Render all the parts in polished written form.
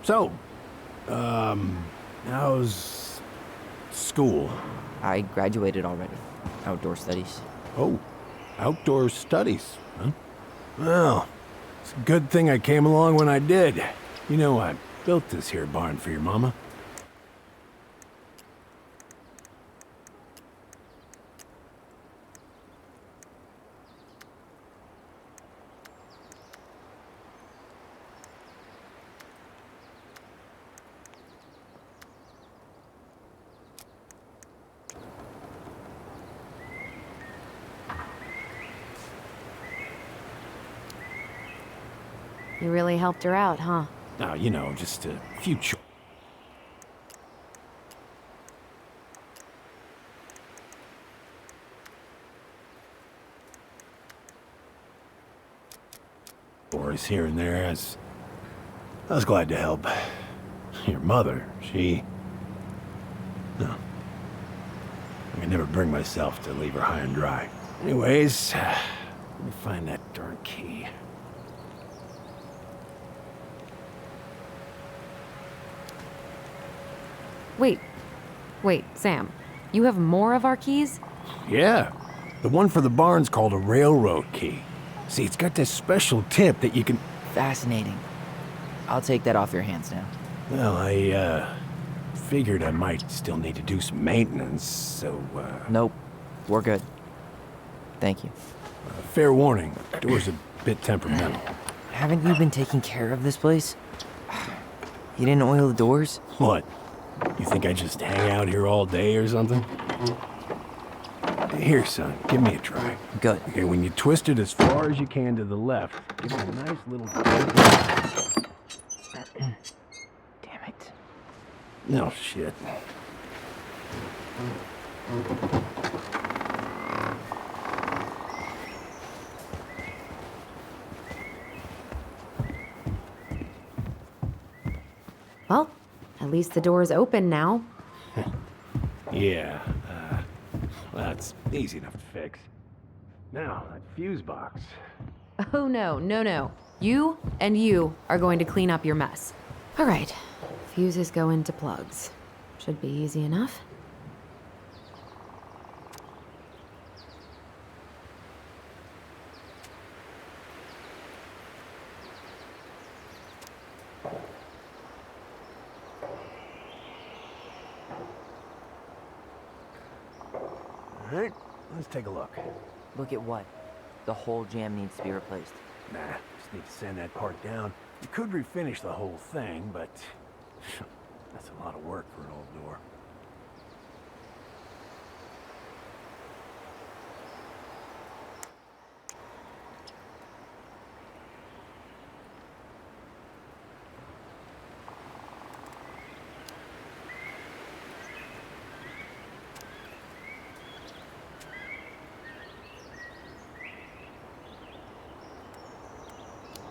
So, how's school? I graduated already. Outdoor studies. Oh, outdoor studies, huh? Well, it's a good thing I came along when I did. You know, I built this here barn for your mama. You really helped her out, huh? Now, you know, just a few chores here and there. I was glad to help. Your mother, no, I could never bring myself to leave her high and dry. Anyways, let me find that darn key. Wait, Sam. You have more of our keys? Yeah, the one for the barn's called a railroad key. See, it's got this special tip that you can... Fascinating. I'll take that off your hands now. Well, I, figured I might still need to do some maintenance, so, Nope. We're good. Thank you. fair warning, door's a bit temperamental. Haven't you been taking care of this place? You didn't oil the doors? What? You think I just hang out here all day or something? Here, son, give me a try. Good. Okay, when you twist it as far as you can to the left, give it a nice little... Damn it. No shit. Well, at least the door's open now. Yeah, that's easy enough to fix. Now, that fuse box. Oh no. You and you are going to clean up your mess. All right, fuses go into plugs. Should be easy enough. All right, let's take a look. Look at what? The whole jam needs to be replaced. Nah, just need to sand that part down. You could refinish the whole thing, but that's a lot of work for an old door.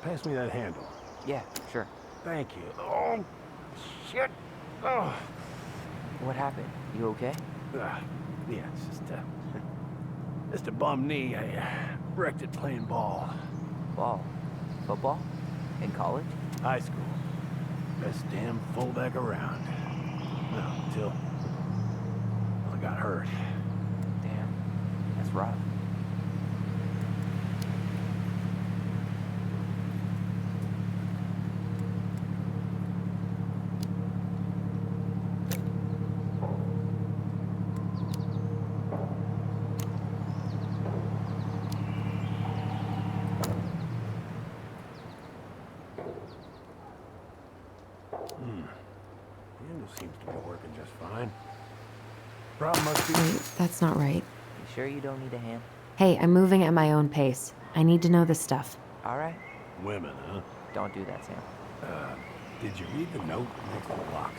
Pass me that handle. Yeah, sure. Thank you. Oh, shit. Oh. What happened? You okay? Yeah, it's just a bum knee. I wrecked it playing ball. Ball? Football? In college? High school. Best damn fullback around. Well, until I got hurt. Damn. That's rough. Handle seems to be working just fine. Problem must be... Wait, that's not right. You sure you don't need a hand? Hey, I'm moving at my own pace. I need to know this stuff. All right. Women, huh? Don't do that, Sam. Did you read the note next to the box?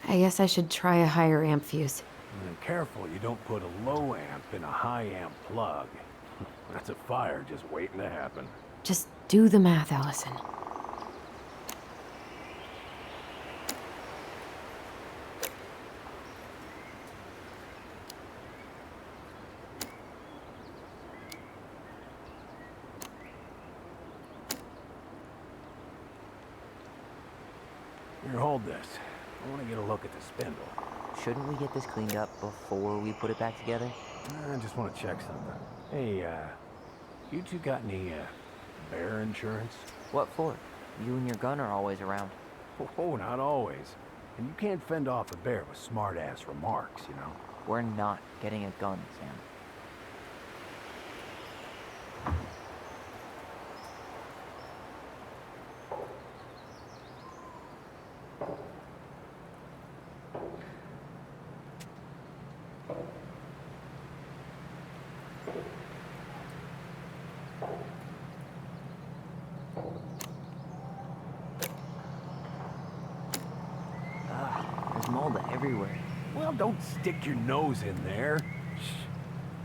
I guess I should try a higher amp fuse. And careful you don't put a low amp in a high amp plug. That's a fire just waiting to happen. Just do the math, Allison. Here, hold this. I want to get a look at the spindle. Shouldn't we get this cleaned up before we put it back together? I just want to check something. Hey, you two got any, bear insurance? What for? You and your gun are always around. Oh, not always. And you can't fend off a bear with smart-ass remarks, you know? We're not getting a gun, Sam. There's mold everywhere. Well, don't stick your nose in there. Shh.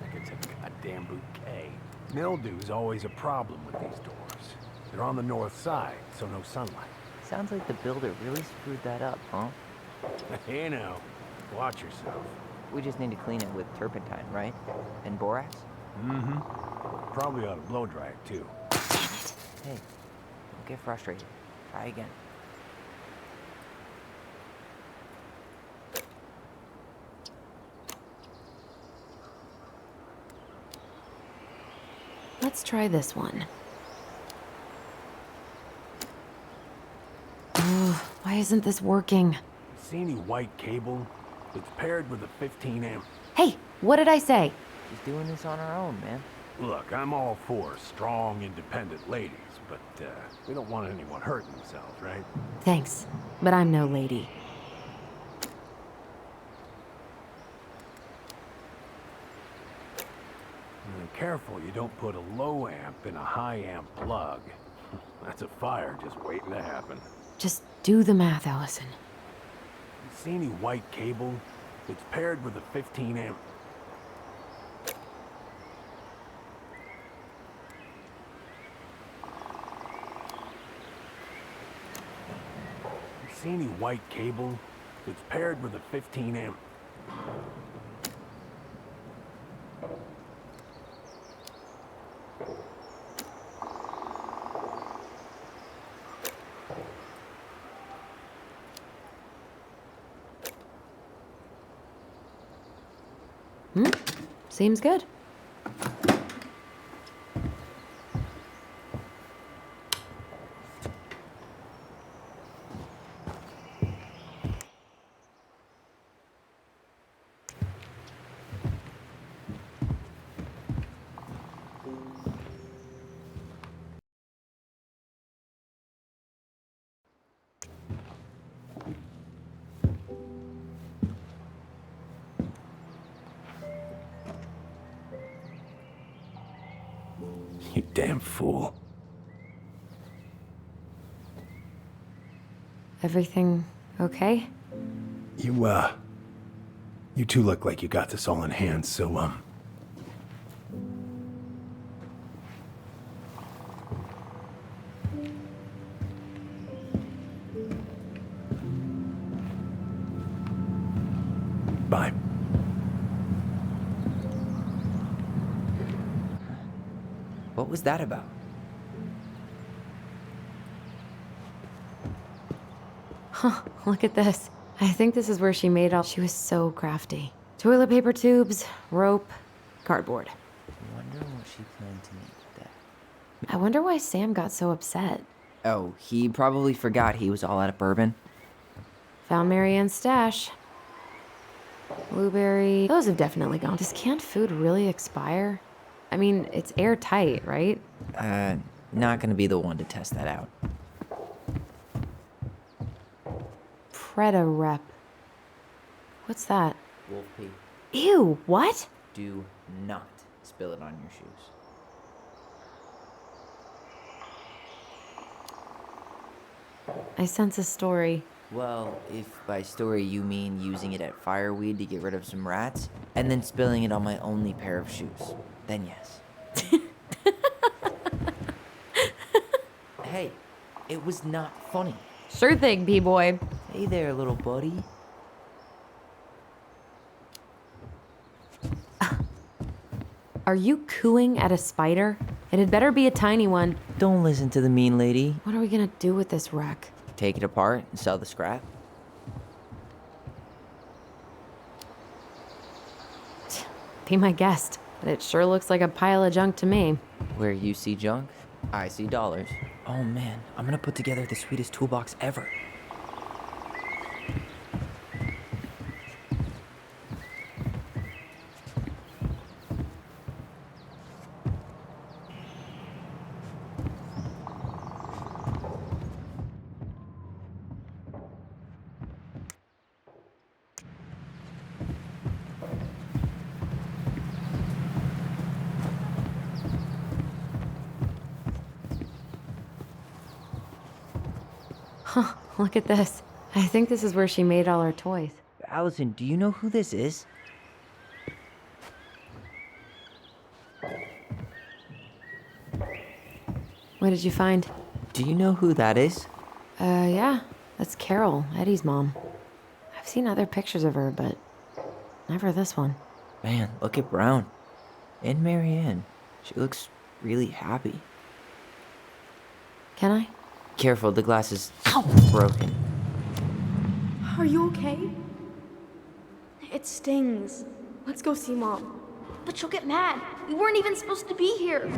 Like it's a goddamn bouquet. Mildew's always a problem with these doors. They're on the north side, so no sunlight. Sounds like the builder really screwed that up, huh? Hey now, watch yourself. We just need to clean it with turpentine, right? And borax? Mm-hmm. Probably ought to blow dry it, too. Hey, don't get frustrated. Try again. Let's try this one. Oh, why isn't this working? See any white cable? It's paired with a 15 amp. Hey, what did I say? She's doing this on her own, man. Look, I'm all for strong, independent ladies, but we don't want anyone hurting themselves, right? Thanks, but I'm no lady. Careful you don't put a low amp in a high amp plug. That's a fire just waiting to happen. Just do the math, Allison. See any white cable? It's paired with a 15 amp. See any white cable? It's paired with a 15 amp. Seems good. You damn fool. Everything okay? You two look like you got this all in hand, so, bye. What was that about? Huh, look at this. I think this is where she made all. She was so crafty. Toilet paper tubes, rope, cardboard. I wonder what she planned to make with that. I wonder why Sam got so upset. Oh, he probably forgot he was all out of bourbon. Found Marianne's stash. Blueberry. Those have definitely gone. Does canned food really expire? I mean, it's airtight, right? Not gonna be the one to test that out. Preda rep. What's that? Wolf pee. Ew, what? Do not spill it on your shoes. I sense a story. Well, if by story you mean using it at fireweed to get rid of some rats, and then spilling it on my only pair of shoes, then yes. It was not funny. Sure thing, B-boy. Hey there, little buddy. Are you cooing at a spider? It had better be a tiny one. Don't listen to the mean lady. What are we gonna do with this wreck? Take it apart and sell the scrap. Be my guest, but it sure looks like a pile of junk to me. Where you see junk, I see dollars. Oh man, I'm gonna put together the sweetest toolbox ever. Huh, look at this. I think this is where she made all her toys. Allison, do you know who this is? What did you find? Do you know who that is? Yeah. That's Carol, Eddie's mom. I've seen other pictures of her, but never this one. Man, look at Brown. And Marianne. She looks really happy. Can I? Careful, the glass is broken. Are you okay? It stings. Let's go see Mom. But she'll get mad. We weren't even supposed to be here.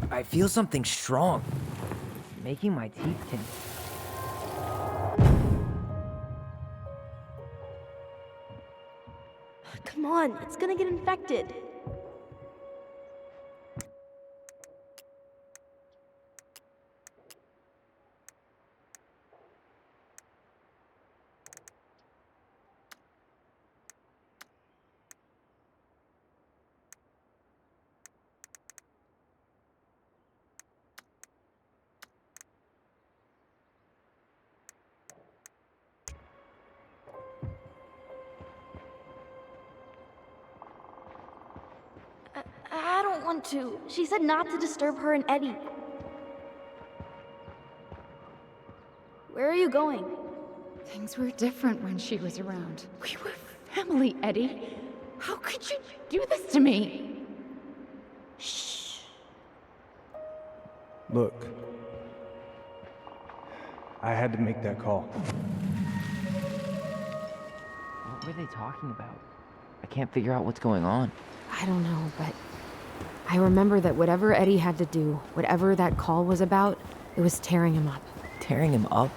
I feel something strong. Making my teeth tingle. Come on, it's gonna get infected. I don't want to. She said not to disturb her and Eddie. Where are you going? Things were different when she was around. We were family, Eddie. How could you do this to me? Shh. Look, I had to make that call. What were they talking about? I can't figure out what's going on. I don't know, but I remember that whatever Eddie had to do, whatever that call was about, it was tearing him up. Tearing him up?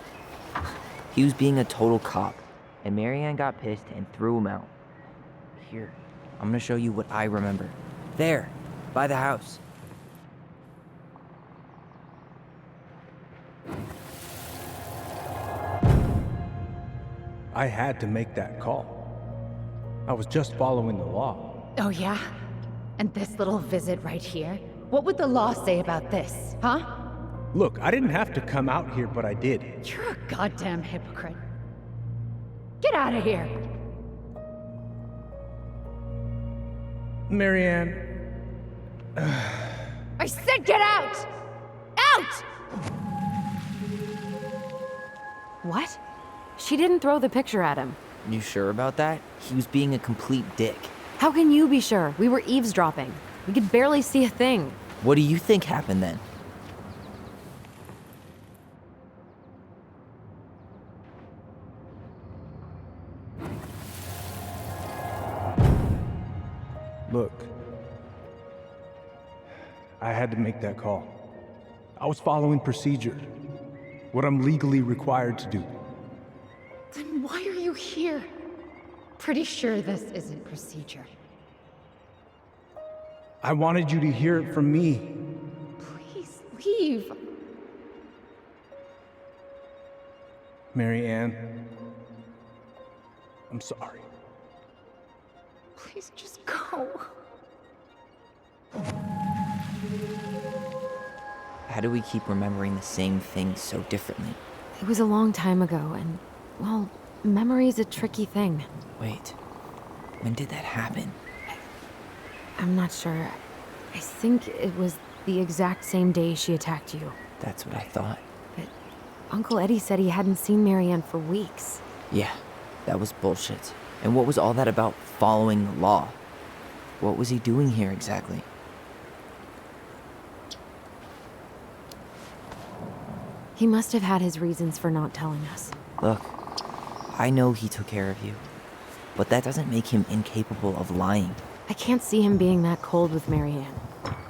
He was being a total cop, and Marianne got pissed and threw him out. Here, I'm gonna show you what I remember. There, by the house. I had to make that call. I was just following the law. Oh, yeah? And this little visit right here? What would the law say about this, huh? Look, I didn't have to come out here, but I did. You're a goddamn hypocrite. Get out of here! Marianne, I said get out! Out! What? She didn't throw the picture at him. You sure about that? He was being a complete dick. How can you be sure? We were eavesdropping. We could barely see a thing. What do you think happened then? look. I had to make that call. I was following procedure. What I'm legally required to do. Then why are you here? pretty sure this isn't procedure. I wanted you to hear it from me. Please leave. Mary Ann, I'm sorry. Please just go. How do we keep remembering the same things so differently? It was a long time ago, and, well, memory's a tricky thing. Wait, when did that happen? I'm not sure. I think it was the exact same day she attacked you. That's what I thought. But Uncle Eddie said he hadn't seen Marianne for weeks. Yeah, that was bullshit. And what was all that about following the law? What was he doing here exactly? He must have had his reasons for not telling us. Look, I know he took care of you, but that doesn't make him incapable of lying. I can't see him being that cold with Marianne,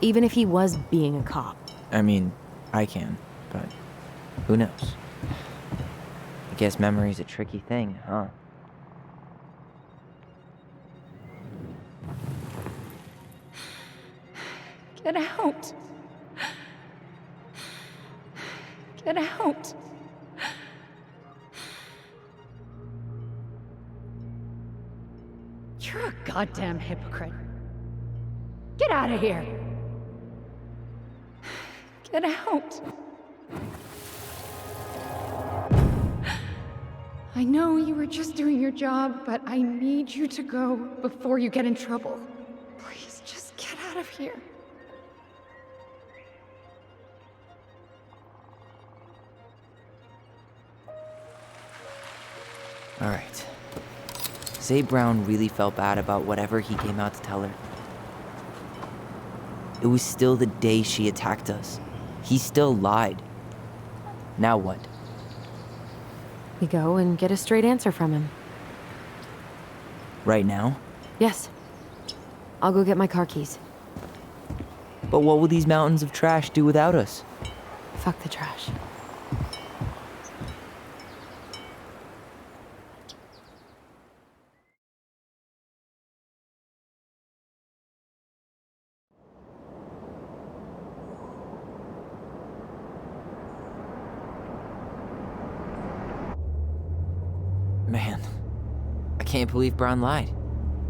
even if he was being a cop. I mean, I can, but who knows? I guess memory's a tricky thing, huh? Get out. Get out. You're a goddamn hypocrite. Get out of here. Get out. I know you were just doing your job, but I need you to go before you get in trouble. Please just get out of here. All right. Say Brown really felt bad about whatever he came out to tell her. It was still the day she attacked us. He still lied. Now what? We go and get a straight answer from him. Right now? Yes. I'll go get my car keys. But what will these mountains of trash do without us? Fuck the trash. Man, I can't believe Brown lied.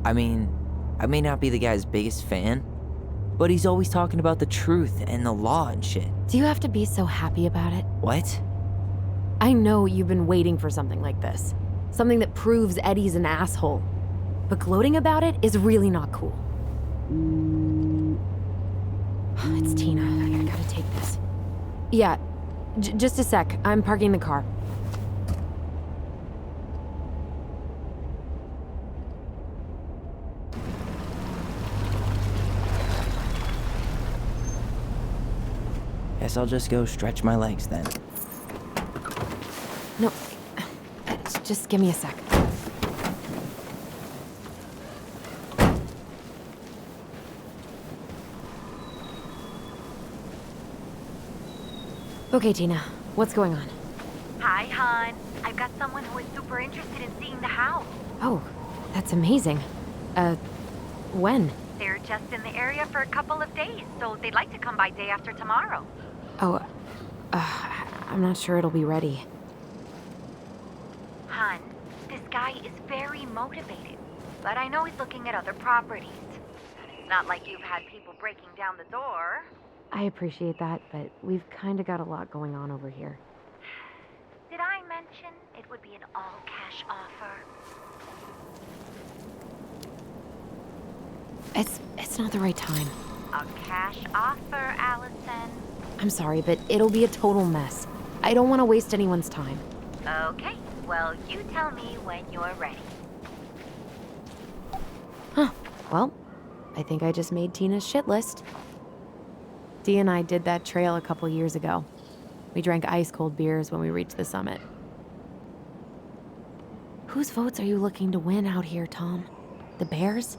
I mean, I may not be the guy's biggest fan, but he's always talking about the truth and the law and shit. Do you have to be so happy about it? What? I know you've been waiting for something like this. Something that proves Eddie's an asshole. But gloating about it is really not cool. It's Tina. I gotta take this. Yeah, just a sec. I'm parking the car. Guess I'll just go stretch my legs then. No, just give me a sec. Okay, Tina, what's going on? Hi, hon. I've got someone who is super interested in seeing the house. Oh, that's amazing. When? They're just in the area for a couple of days, so they'd like to come by day after tomorrow. Oh, I'm not sure it'll be ready. Hon, this guy is very motivated, but I know he's looking at other properties. It's not like you've had people breaking down the door. I appreciate that, but we've kind of got a lot going on over here. Did I mention it would be an all-cash offer? It's not the right time. A cash offer, Allison. I'm sorry, but it'll be a total mess. I don't want to waste anyone's time. Okay, well, you tell me when you're ready. Huh. Well, I think I just made Tina's shit list. Dee and I did that trail a couple years ago. We drank ice-cold beers when we reached the summit. Whose votes are you looking to win out here, Tom? The Bears?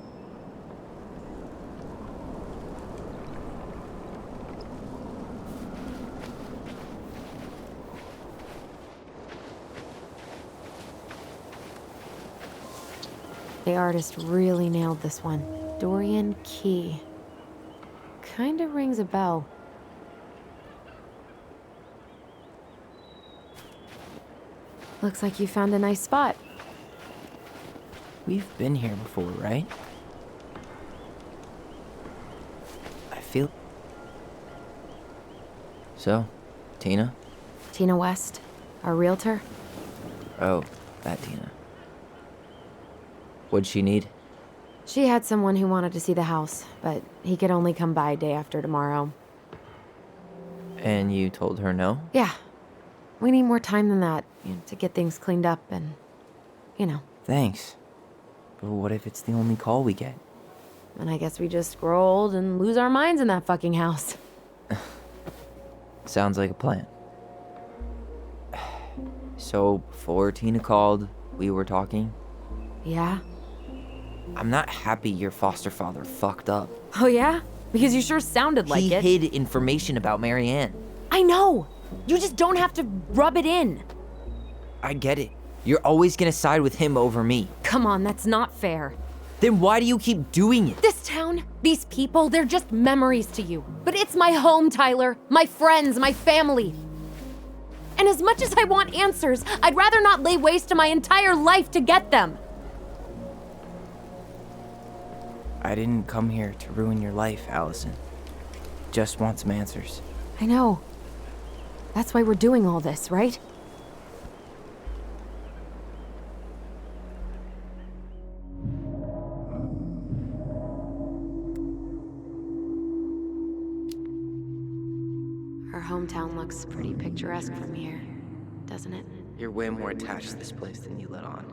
the artist really nailed this one. Dorian Key. Kinda rings a bell. Looks like you found a nice spot. We've been here before, right? I feel... So, Tina? Tina West, our realtor. Oh, that Tina. What'd she need? She had someone who wanted to see the house, but he could only come by day after tomorrow. And you told her no? Yeah. We need more time than that, to get things cleaned up and, Thanks. But what if it's the only call we get? And I guess we just grow old and lose our minds in that fucking house. Sounds like a plan. So, before Tina called, we were talking. Yeah? I'm not happy your foster father fucked up. Oh yeah? Because you sure sounded like He it. hid information about Marianne. I know! You just don't have to rub it in. I get it. You're always gonna side with him over me. Come on, that's not fair. Then why do you keep doing it? This town, these people, they're just memories to you. But it's my home, Tyler. My friends, my family. And as much as I want answers, I'd rather not lay waste to my entire life to get them. I didn't come here to ruin your life, Allison. Just want some answers. I know. That's why we're doing all this, right? Our hometown looks pretty picturesque from here, doesn't it? You're way more attached to this place than you let on.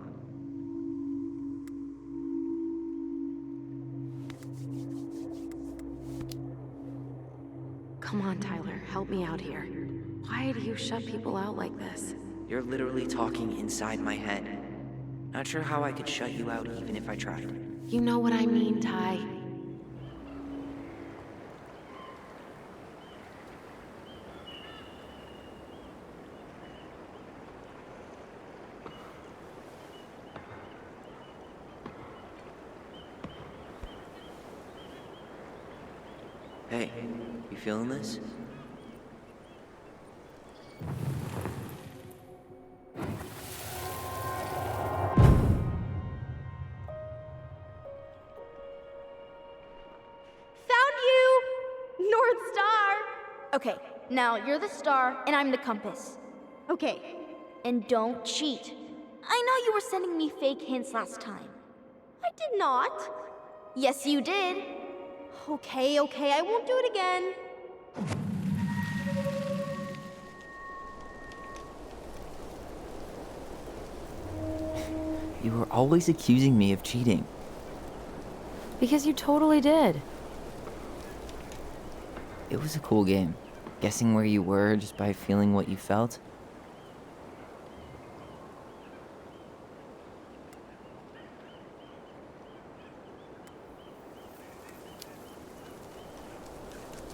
Come on, Tyler, help me out here. Why do you shut people out like this? You're literally talking inside my head. Not sure how I could shut you out even if I tried. You know what I mean, Ty. Hey, you feeling this? Found you! North Star! Okay, now you're the star and I'm the compass. Okay, and don't cheat. I know you were sending me fake hints last time. I did not. Yes, you did. Okay, I won't do it again. You were always accusing me of cheating. Because you totally did. It was a cool game. Guessing where you were just by feeling what you felt.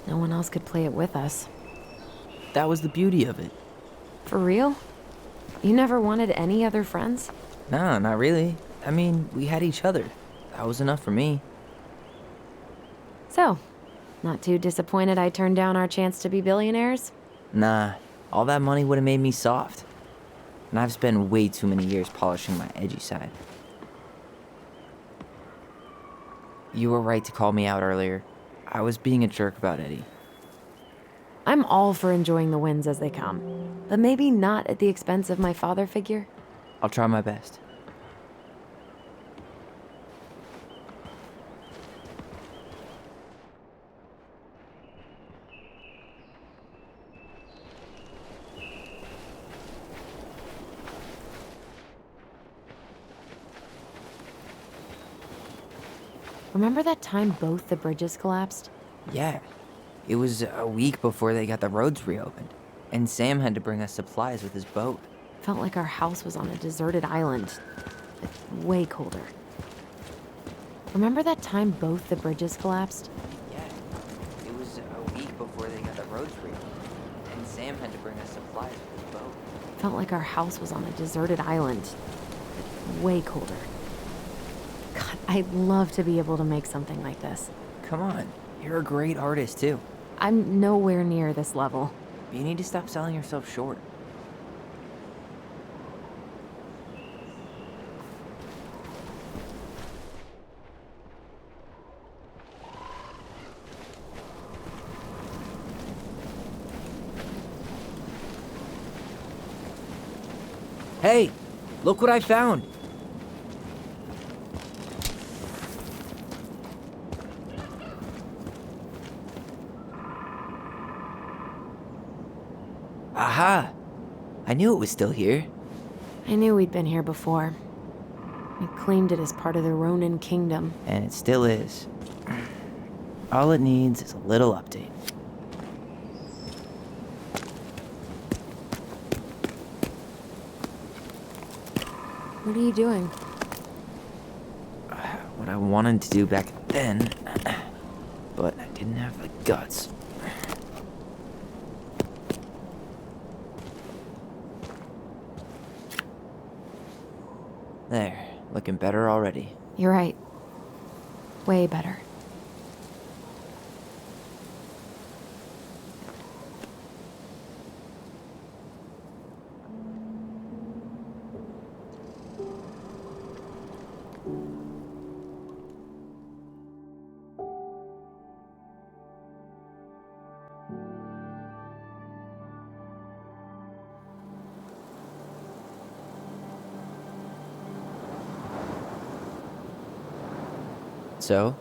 No one else could play it with us. That was the beauty of it. For real? You never wanted any other friends? Nah, not really. I mean, we had each other. That was enough for me. So, not too disappointed I turned down our chance to be billionaires? Nah, all that money would have made me soft. And I've spent way too many years polishing my edgy side. You were right to call me out earlier. I was being a jerk about Eddie. I'm all for enjoying the wins as they come, but maybe not at the expense of my father figure. I'll try my best. Remember that time both the bridges collapsed? Yeah. It was a week before they got the roads reopened. And Sam had to bring us supplies with his boat. Felt like our house was on a deserted island, but way colder. Remember that time both the bridges collapsed? Yeah. It was a week before they got the roads reopened. And Sam had to bring us supplies with his boat. Felt like our house was on a deserted island, but way colder. I'd love to be able to make something like this. Come on, you're a great artist too. I'm nowhere near this level. You need to stop selling yourself short. Hey, look what I found. Aha! I knew it was still here. I knew we'd been here before. We claimed it as part of the Ronin kingdom. And it still is. All it needs is a little update. What are you doing? What I wanted to do back then, but I didn't have the guts. There, looking better already. You're right. Way better. So,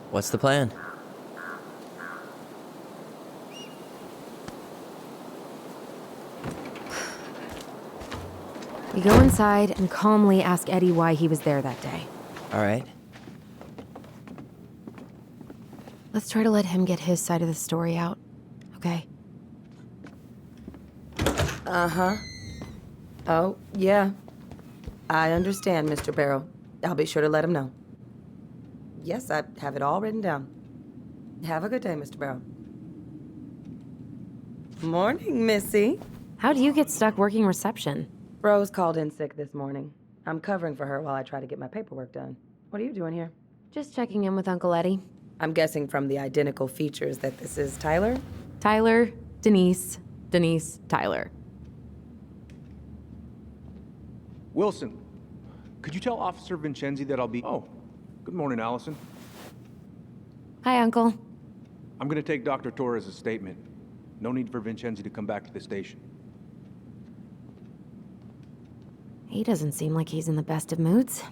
what's the plan? We go inside and calmly ask Eddie why he was there that day. All right. Let's try to let him get his side of the story out, okay? Uh-huh. Oh, yeah. I understand, Mr. Barrow. I'll be sure to let him know. Yes, I have it all written down. Have a good day, Mr. Barrow. Morning, Missy. How do you get stuck working reception? Rose called in sick this morning. I'm covering for her while I try to get my paperwork done. What are you doing here? Just checking in with Uncle Eddie. I'm guessing from the identical features that this is Tyler? Tyler, Denise, Tyler. Wilson, could you tell Officer Vincenzi that I'll be... Oh, good morning, Allison. Hi, Uncle. I'm gonna take Dr. Torres' statement. No need for Vincenzi to come back to the station. He doesn't seem like he's in the best of moods.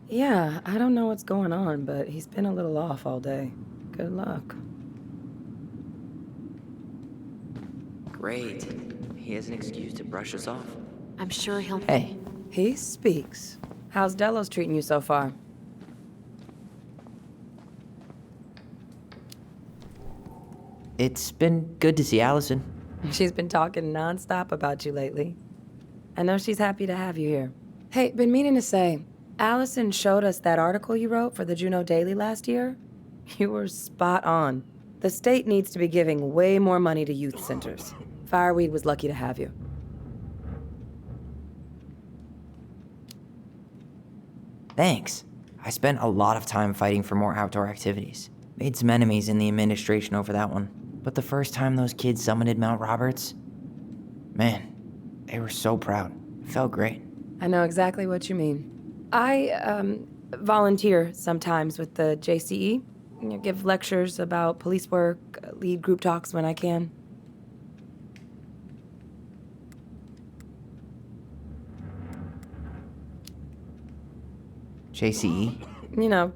Yeah, I don't know what's going on, but he's been a little off all day. Good luck. Great. He has an excuse to brush us off. I'm sure he'll... Hey, He speaks. How's Delos treating you so far? it's been good to see Allison. She's been talking nonstop about you lately. I know she's happy to have you here. Hey, been meaning to say, Allison showed us that article you wrote for the Juneau Daily last year. You were spot on. The state needs to be giving way more money to youth centers. Fireweed was lucky to have you. Thanks. I spent a lot of time fighting for more outdoor activities. Made some enemies in the administration over that one. But the first time those kids summited Mount Roberts, man, they were so proud. It felt great. I know exactly what you mean. I volunteer sometimes with the JCE. You know, give lectures about police work, lead group talks when I can. JCE? You know,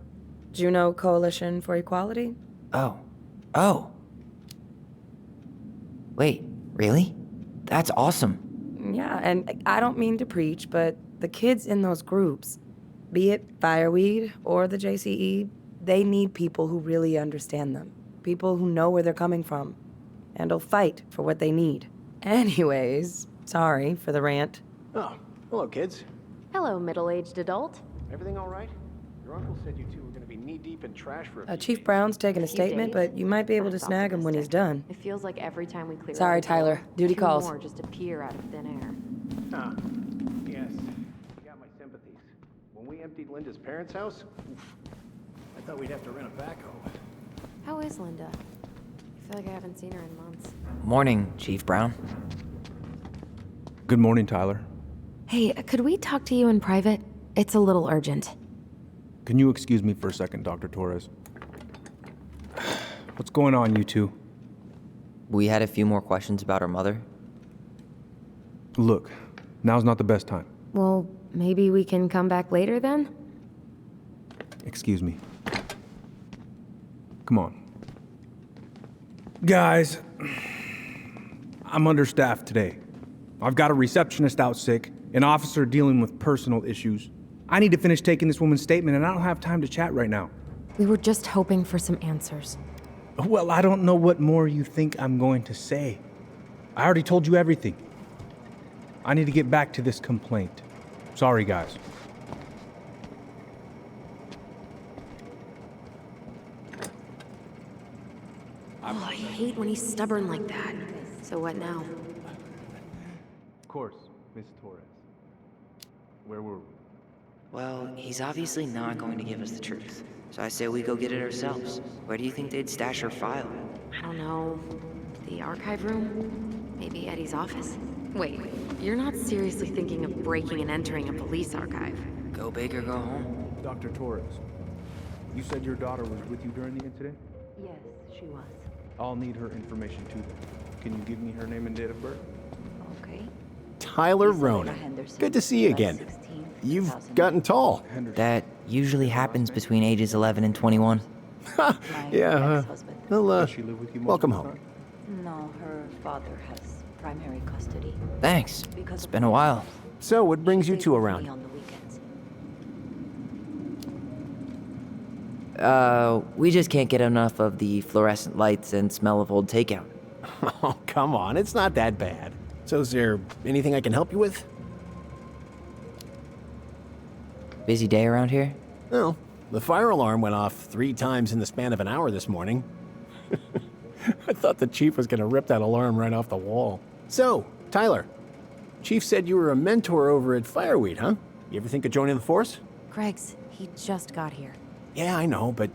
Juneau Coalition for Equality. Oh. Wait, really? That's awesome. Yeah, and I don't mean to preach, but the kids in those groups, be it Fireweed or the JCE, they need people who really understand them. People who know where they're coming from and will fight for what they need. Anyways, sorry for the rant. Oh, hello, kids. Hello, middle-aged adult. Everything all right? Your uncle said you two were going to be knee-deep in trash for a few Chief days. Brown's taking a statement, days? but you might be able to That's snag him when he's done. It feels like every time we clear Sorry, out a floor, Tyler. Duty two calls. more just appear out of thin air. Ah, yes. You got my sympathies. When we emptied Linda's parents' house? Oof. I thought we'd have to rent a backhoe. How is Linda? I feel like I haven't seen her in months. Morning, Chief Brown. Good morning, Tyler. Hey, could we talk to you in private? It's a little urgent. Can you excuse me for a second, Dr. Torres? What's going on, you two? We had a few more questions about our mother. Look, now's not the best time. Well, maybe we can come back later then? Excuse me. Come on. Guys, I'm understaffed today. I've got a receptionist out sick, an officer dealing with personal issues. I need to finish taking this woman's statement, and I don't have time to chat right now. We were just hoping for some answers. Well, I don't know what more you think I'm going to say. I already told you everything. I need to get back to this complaint. Sorry, guys. Oh, I hate when he's stubborn like that. So what now? Of course, Miss Torres. Where were we? Well, he's obviously not going to give us the truth. So I say we go get it ourselves. Where do you think they'd stash her file? I don't know. The archive room? Maybe Eddie's office? Wait, you're not seriously thinking of breaking and entering a police archive? Go big or go home. Dr. Torres, you said your daughter was with you during the incident? Yes, she was. I'll need her information too then. Can you give me her name and date of birth? Okay. Tyler Ronan. Good to see you again. You've gotten tall. That usually happens between ages 11 and 21. Yeah, well, Does she live with you most welcome of the home. time? No, her father has primary custody. Thanks. It's been a while. So, what brings you two Stays with around? me on the weekends. We just can't get enough of the fluorescent lights and smell of old takeout. Oh, come on, it's not that bad. So is there anything I can help you with? Busy day around here? Well, the fire alarm went off 3 times in the span of an hour this morning. I thought the chief was gonna rip that alarm right off the wall. So, Tyler, Chief said you were a mentor over at Fireweed, huh? You ever think of joining the force? Greg's, he just got here. Yeah, I know, but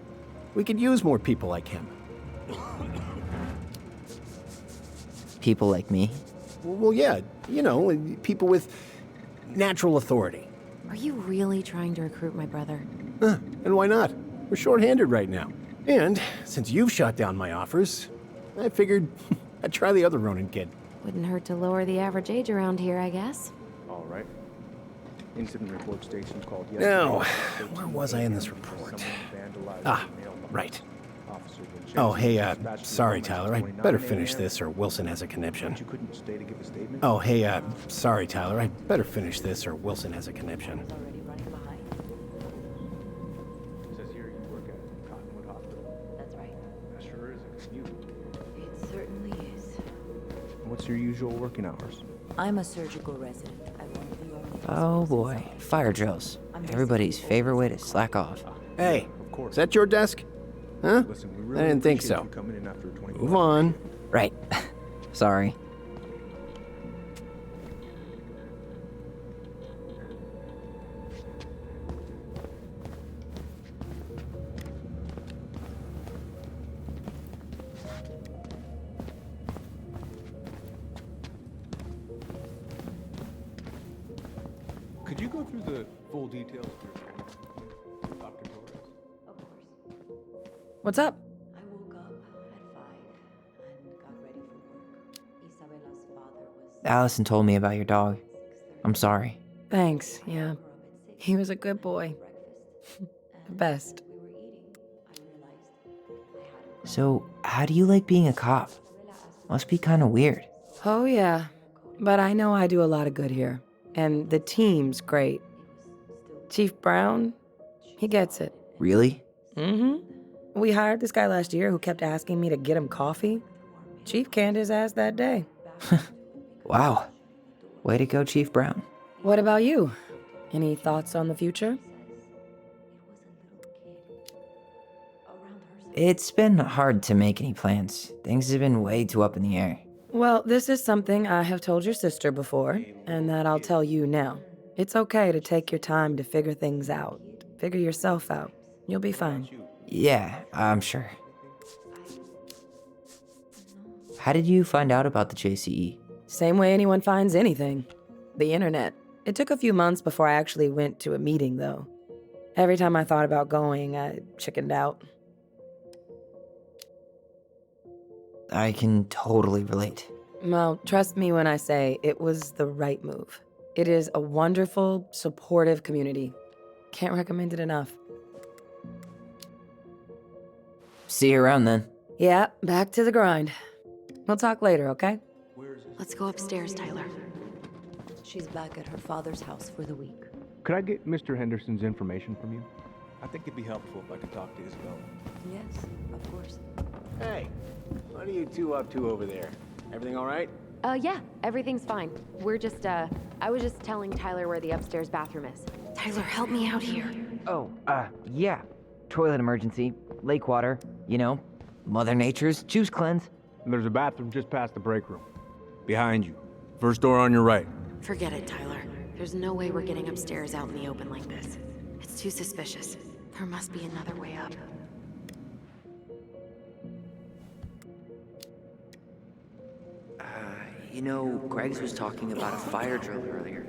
we could use more people like him. People like me? Well, yeah, you know, people with natural authority. Are you really trying to recruit my brother? Huh, and why not? We're short-handed right now. And since you've shot down my offers, I figured I'd try the other Ronin kid. Wouldn't hurt to lower the average age around here, I guess. All right. Incident report station called Now, yesterday. where was I in this report? Someone vandalized Ah, the mailbox. right. Officer Vincenzi Oh, hey, dispatched to sorry, the Tyler. I 29 better a.m. finish this or Wilson has a conniption. But you couldn't stay to give a statement? Oh, hey, sorry, Tyler. I better finish this or Wilson has a conniption. Already running behind. It says here you work at Cottonwood Hospital. That's right. That sure is a commute. It certainly is. What's your usual working hours? I'm a surgical resident. I won't be your Oh boy, fire drills. Everybody's favorite way to slack off. Hey, Of course. is that your desk? Huh? Listen, we I really didn't think appreciate so. you coming in after a 24 Move on. Right. Sorry. Could you go through the full details of your training, Dr. Torres? Of course. What's up? I woke up at 5 and got ready for work. Isabella's father was Allison told me about your dog. I'm sorry. Thanks, yeah. He was a good boy. breakfast. The best. We were eating. I realized I had So, how do you like being a cop? Must be kind of weird. Oh, yeah. But I know I do a lot of good here. And the team's great. Chief Brown, he gets it. Really? Mm-hmm. We hired this guy last year who kept asking me to get him coffee. Chief canned his ass that day. Wow. Way to go, Chief Brown. What about you? Any thoughts on the future? It's been hard to make any plans. Things have been way too up in the air. Well, this is something I have told your sister before, and that I'll tell you now. It's okay to take your time to figure things out. Figure yourself out. You'll be fine. Yeah, I'm sure. How did you find out about the JCE? Same way anyone finds anything. The internet. It took a few months before I actually went to a meeting, though. Every time I thought about going, I chickened out. I can totally relate. Well, trust me when I say it was the right move. It is a wonderful, supportive community. Can't recommend it enough. See you around then. Yeah, back to the grind. We'll talk later, okay? Let's go upstairs, Tyler. She's back at her father's house for the week. Could I get Mr. Henderson's information from you? I think it'd be helpful if I could talk to Isabella. Yes, of course. Hey, what are you two up to over there? Everything all right? Yeah, everything's fine. I was just telling Tyler where the upstairs bathroom is. Tyler, help me out here. Oh, yeah. Toilet emergency, lake water, you know, Mother Nature's juice cleanse. And there's a bathroom just past the break room. Behind you. First door on your right. Forget it, Tyler. There's no way we're getting upstairs out in the open like this. It's too suspicious. There must be another way up. You know, Greg's was talking about a fire drill earlier.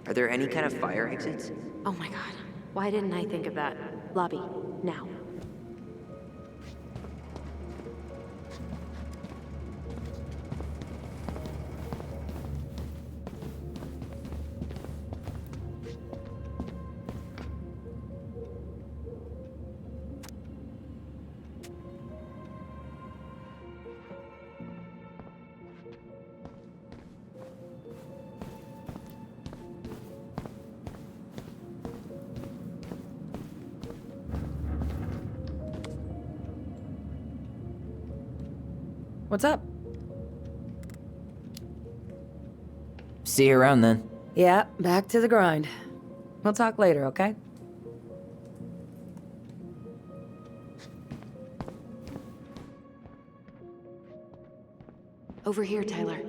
Are there any kind of fire exits? Oh my god. Why didn't I think of that? Lobby, now. What's up? See you around then. Yeah, back to the grind. We'll talk later, okay? Over here, Tyler.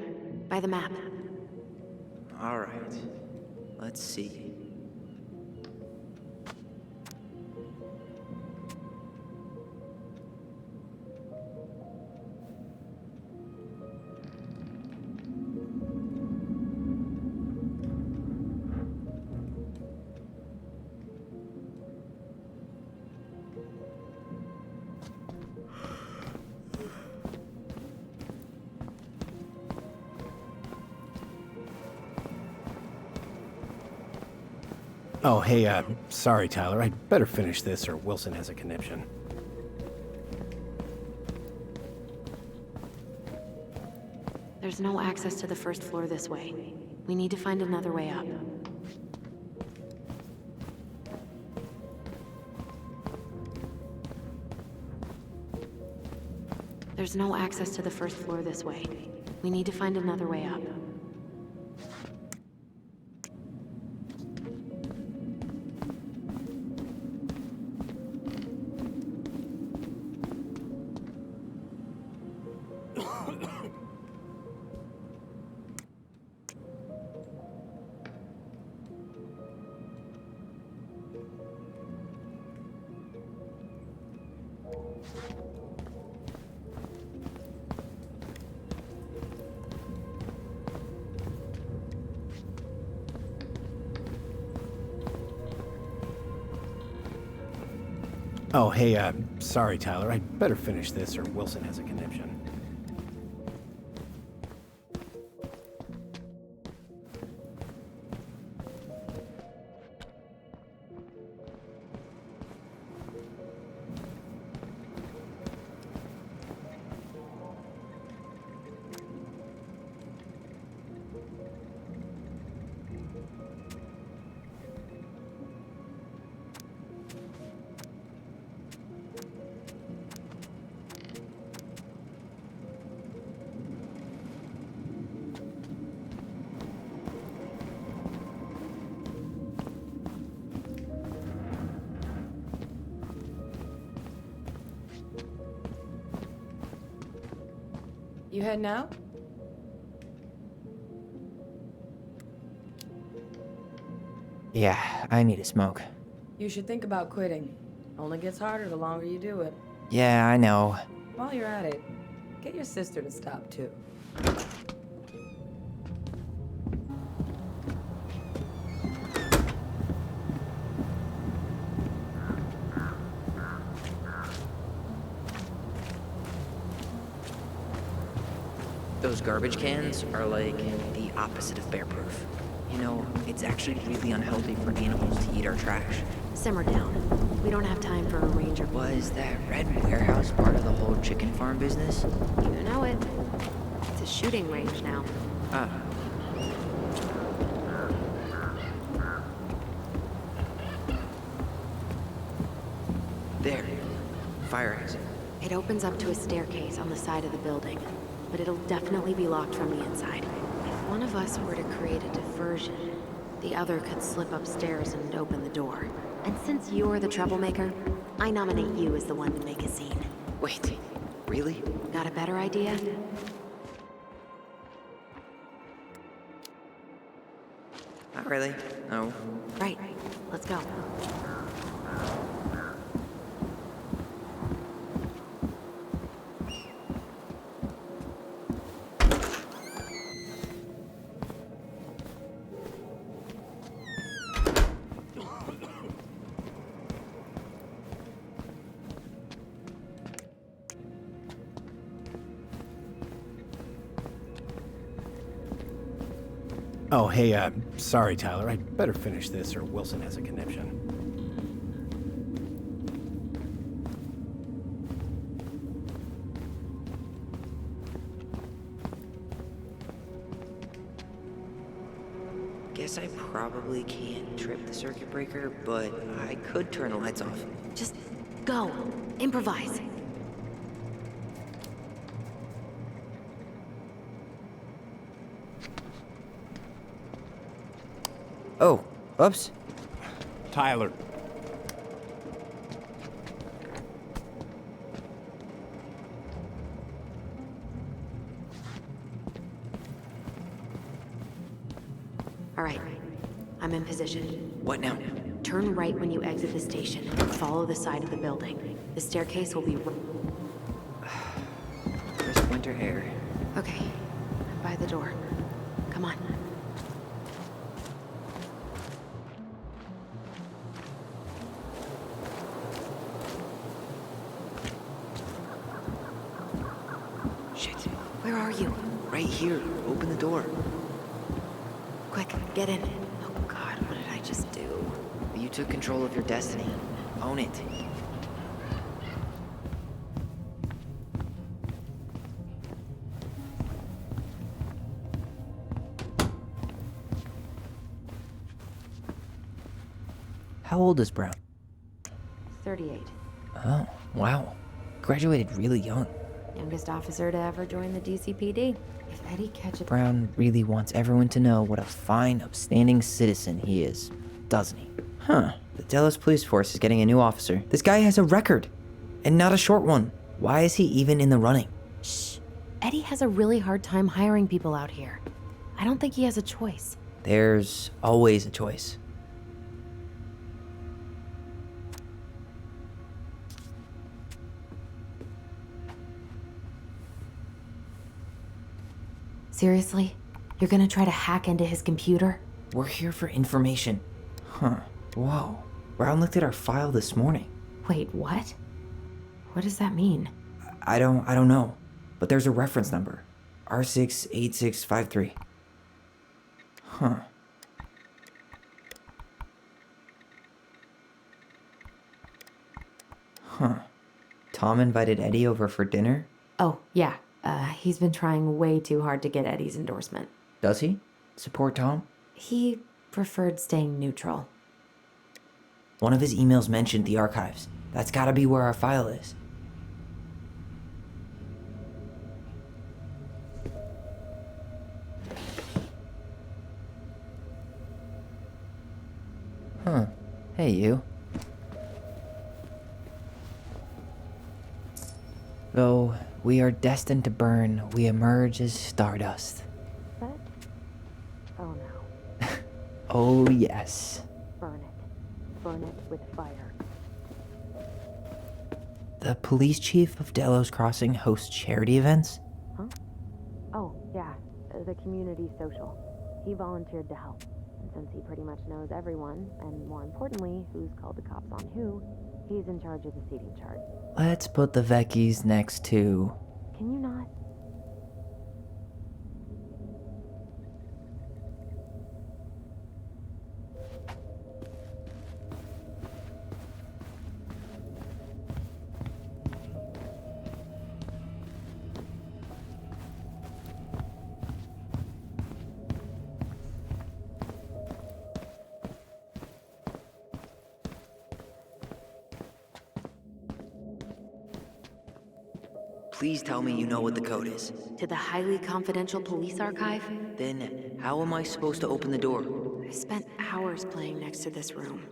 By the map. All right. Let's see. Oh, hey, sorry, Tyler. I'd better finish this or Wilson has a conniption. There's no access to the first floor this way. We need to find another way up. There's no access to the first floor this way. We need to find another way up. Oh, hey, sorry, Tyler. I'd better finish this or Wilson has a conniption. You heading out? Yeah, I need a smoke. You should think about quitting. Only gets harder the longer you do it. Yeah, I know. While you're at it, get your sister to stop too. Those garbage cans are like the opposite of bear-proof. You know, it's actually really unhealthy for animals to eat our trash. Simmer down. We don't have time for a ranger. Was that red warehouse part of the whole chicken farm business? You know it. It's a shooting range now. Ah. There. Fire exit. It opens up to a staircase on the side of the building, but it'll definitely be locked from the inside. If one of us were to create a diversion, the other could slip upstairs and open the door. And since you're the troublemaker, I nominate you as the one to make a scene. Wait, really? Got a better idea? Not really. No. Right. Let's go. Oh, hey, sorry, Tyler. I'd better finish this or Wilson has a conniption. Guess I probably can't trip the circuit breaker, but I could turn the lights off. Just go. Improvise. Oh, oops. Tyler. All right. I'm in position. What now? Turn right when you exit the station. Follow the side of the building. The staircase will be... Crisp winter air. Okay. I'm by the door. Come on. Shit. Where are you? Right here. Open the door. Quick, get in. Oh God, what did I just do? You took control of your destiny. Own it. How old is Brown? 38. Oh, wow. Graduated really young. Youngest officer to ever join the DCPD. If Eddie catches... Brown really wants everyone to know what a fine, upstanding citizen he is, doesn't he? Huh. The Dallas Police Force is getting a new officer. This guy has a record, and not a short one. Why is he even in the running? Shh. Eddie has a really hard time hiring people out here. I don't think he has a choice. There's always a choice. Seriously? You're gonna try to hack into his computer? We're here for information. Huh. Whoa. Brown looked at our file this morning. Wait, what? What does that mean? I don't know. But there's a reference number. R68653. Huh. Huh. Tom invited Eddie over for dinner? Oh, yeah. He's been trying way too hard to get Eddie's endorsement. Does he? Support Tom? He preferred staying neutral. One of his emails mentioned the archives. That's gotta be where our file is. Huh. Hey, you. Though we are destined to burn, we emerge as stardust. What? Oh no. Oh, yes. burn it with fire. The police chief of Delos Crossing hosts charity events? Huh? Oh, yeah, the community social. He volunteered to help. And since he pretty much knows everyone, and more importantly, who's called the cops on who, he's in charge of the seating chart. Let's put the Vecchies next to... Can you not? Please tell me you know what the code is. To the highly confidential police archive? Then how am I supposed to open the door? I spent hours playing next to this room.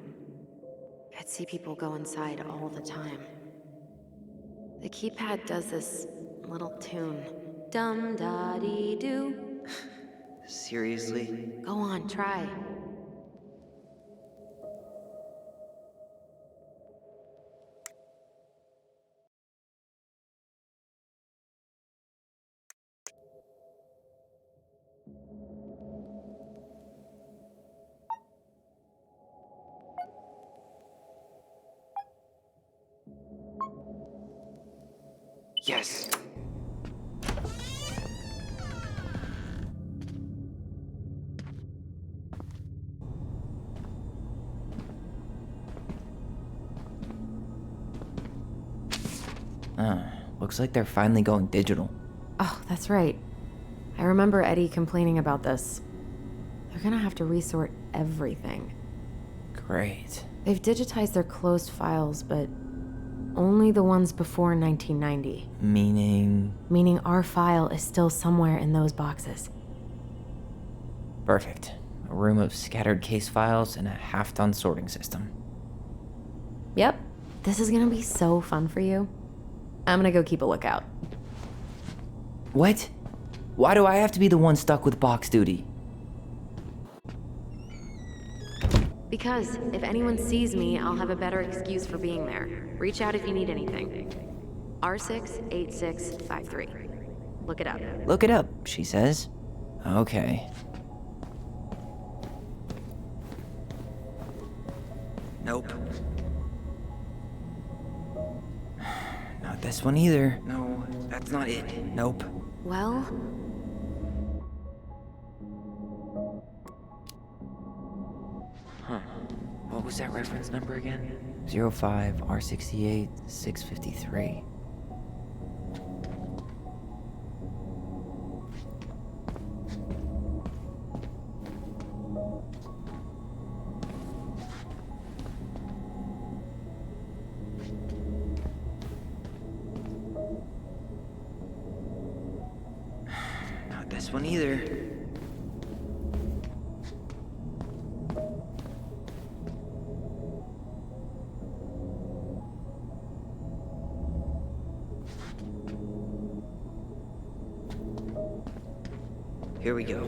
I'd see people go inside all the time. The keypad does this little tune. Dum-da-dee-doo. Seriously? Go on, try. Yes. Looks like they're finally going digital. Oh, that's right. I remember Eddie complaining about this. They're gonna have to resort everything. Great. They've digitized their closed files, but only the ones before 1990. Meaning? Meaning our file is still somewhere in those boxes. Perfect. A room of scattered case files and a half-done sorting system. Yep. This is gonna be so fun for you. I'm gonna go keep a lookout. What? Why do I have to be the one stuck with box duty? Because if anyone sees me, I'll have a better excuse for being there. Reach out if you need anything. R68653. Look it up. Look it up, she says. Okay. Nope. Not this one either. No, that's not it. Nope. Well, What was that reference number again? 05R68-653. Not this one either. Here we go.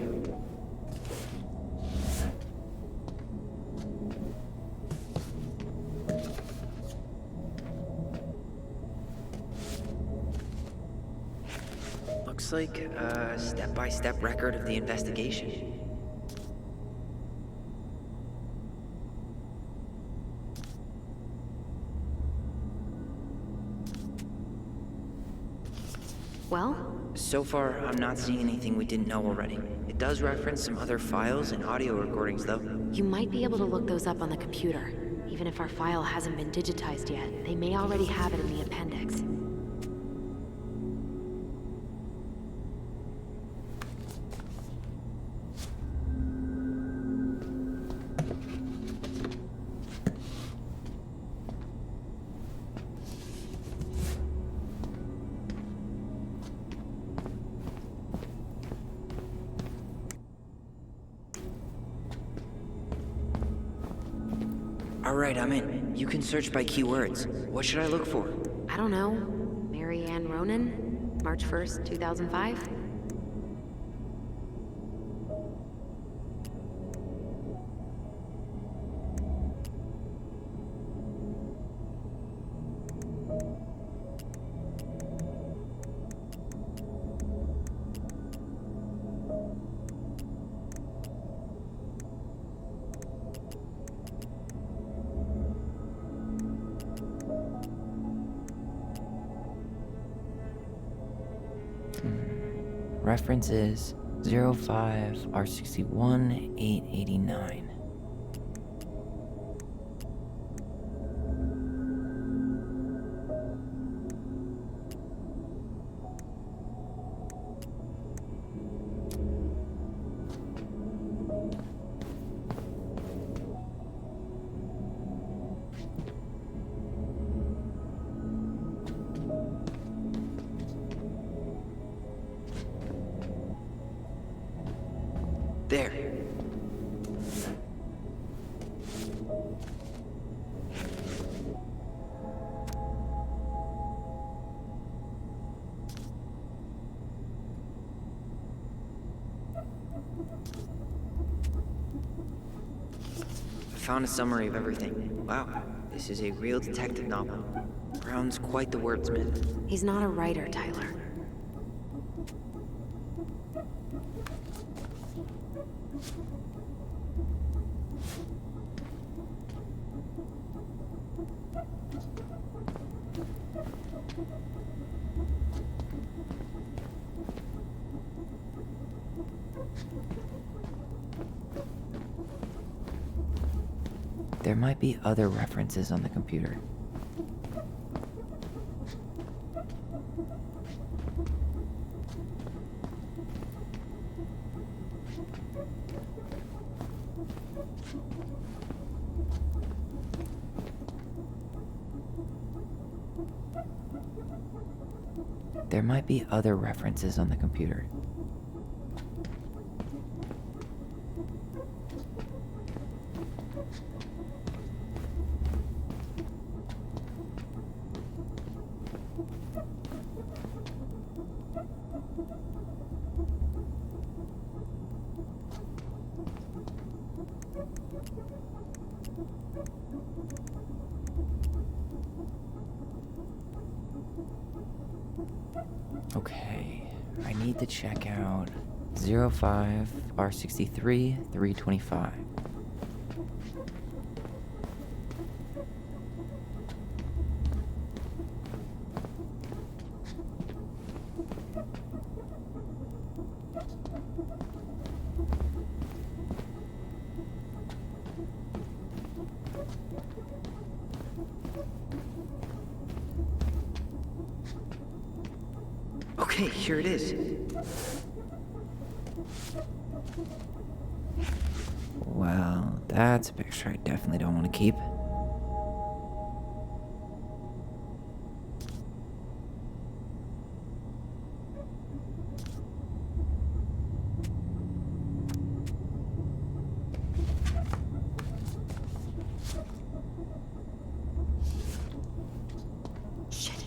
Looks like a step-by-step record of the investigation. well, So far, I'm not seeing anything we didn't know already. It does reference some other files and audio recordings, though. you might be able to look those up on the computer. Even if our file hasn't been digitized yet, they may already have it in the appendix. Alright, I'm in. You can search by keywords. What should I look for? I don't know. Mary Ann Ronan? March 1st, 2005? Reference is 05R61889. There. I found a summary of everything. Wow, this is a real detective novel. Brown's quite the wordsmith. He's not a writer, Tyler. There might be other references on the computer. There might be other references on the computer. Okay, I need to check out 05R63325. Okay, here it is. Well, that's a picture I definitely don't want to keep. Shit.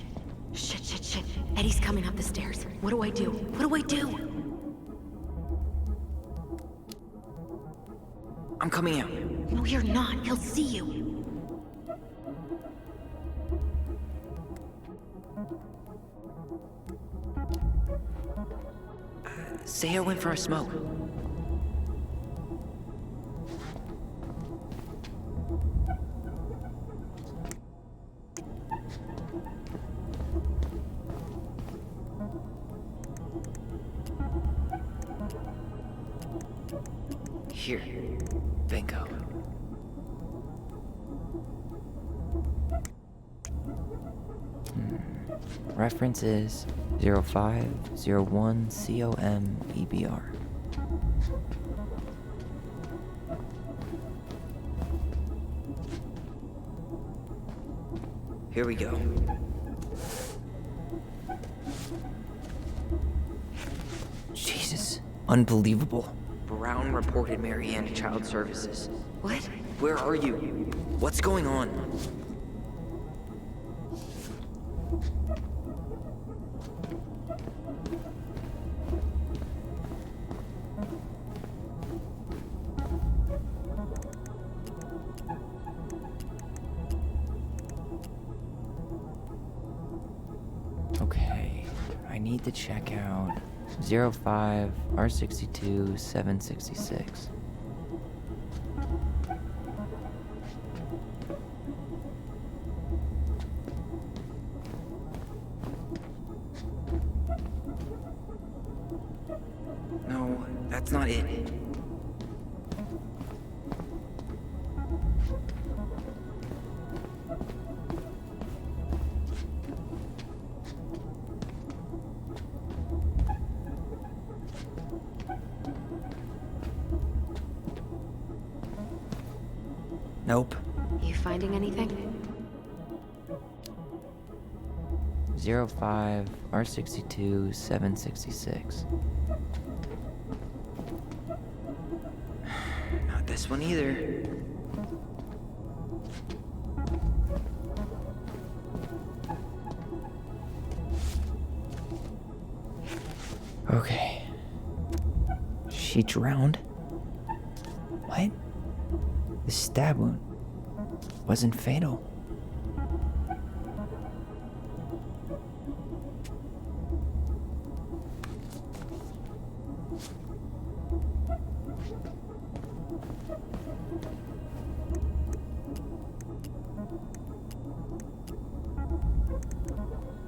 Eddie's coming up the stairs. What do I do? What do I do? I'm coming out. No, you're not. He'll see you. Say I went for a smoke. Here. Bingo. Reference is 0501COMEBR. Here we go. Jesus. Unbelievable. Brown reported Marianne to Child Services. What? Where are you? What's going on? Okay, I need to check out 05R62766. That's not it. Nope. You finding anything? 05 R62 766. Not this one either. Okay. She drowned? What? The stab wound wasn't fatal.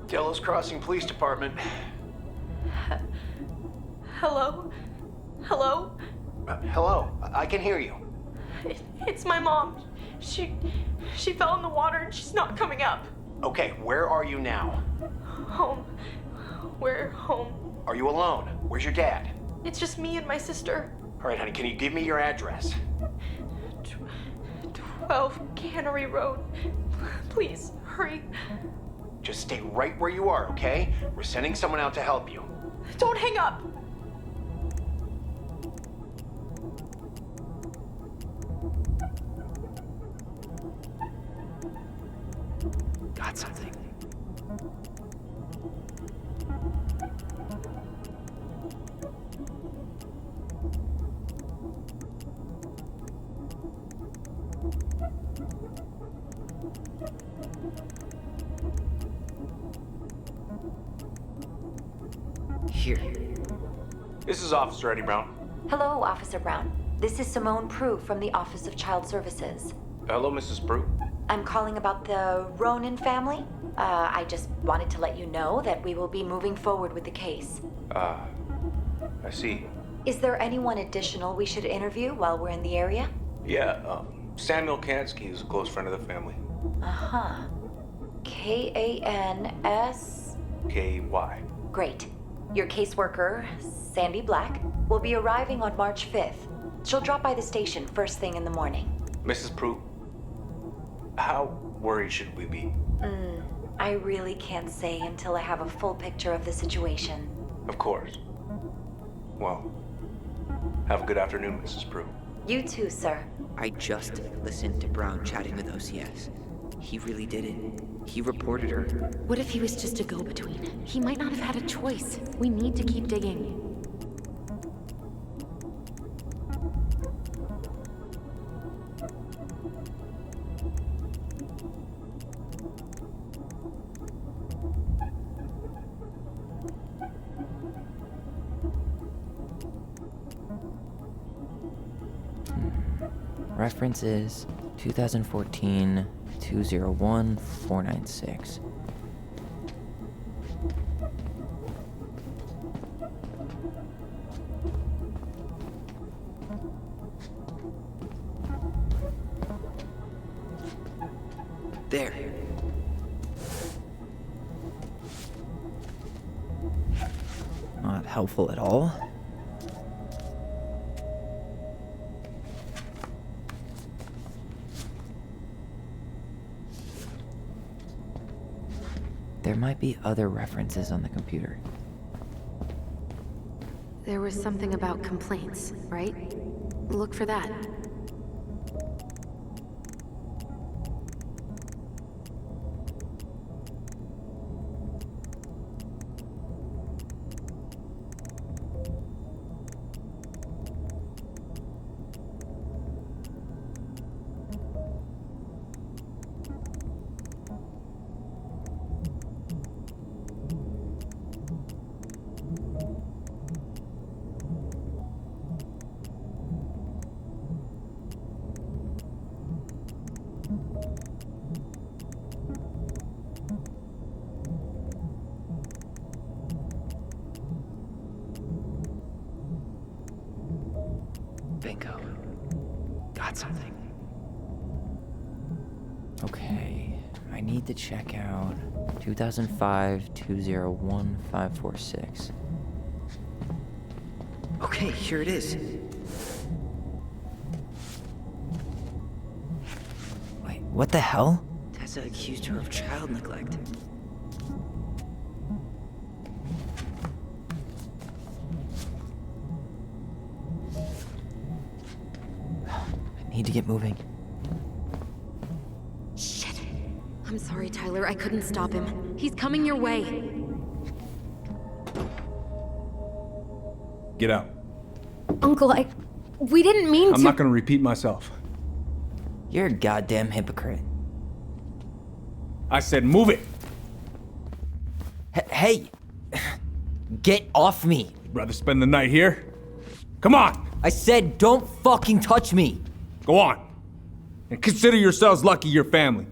Delos Crossing Police Department. Hello? Hello? Hello, I can hear you. It's my mom. She fell in the water and she's not coming up. Okay, where are you now? Home. We're home. Are you alone? Where's your dad? It's just me and my sister. All right, honey, can you give me your address? 12 Cannery Road. Please, hurry. Just stay right where you are, okay? We're sending someone out to help you. Don't hang up. Got something. Here. This is Officer Eddie Brown. Hello, Officer Brown. This is Simone Prue from the Office of Child Services. Hello, Mrs. Prue. I'm calling about the Ronan family. I just wanted to let you know that we will be moving forward with the case. I see. Is there anyone additional we should interview while we're in the area? Yeah, Samuel Kansky is a close friend of the family. Uh-huh. K-A-N-S... K-Y. Great. Your caseworker, Sandy Black, will be arriving on March 5th. She'll drop by the station first thing in the morning. Mrs. Prue, how worried should we be? I really can't say until I have a full picture of the situation. Of course. Well, have a good afternoon, Mrs. Prue. You too, sir. I just listened to Brown chatting with OCS. He really did it. He reported her. What if he was just a go-between? He might not have had a choice. We need to keep digging. Reference is 2014 201 496. There. Not helpful at all. There might be other references on the computer. There was something about complaints, right? Look for that. bingo. Got something. Okay, I need to check out 2005-201-546. Okay, here it is. Wait, what the hell? Tessa accused her of child neglect. I need to get moving. Shit. I'm sorry, Tyler. I couldn't stop him. He's coming your way. Get out. Uncle, we didn't mean to. I'm not gonna repeat myself. You're a goddamn hypocrite. I said move it! Hey! Get off me! Rather spend the night here? Come on! I said don't fucking touch me! Go on! And consider yourselves lucky you're family.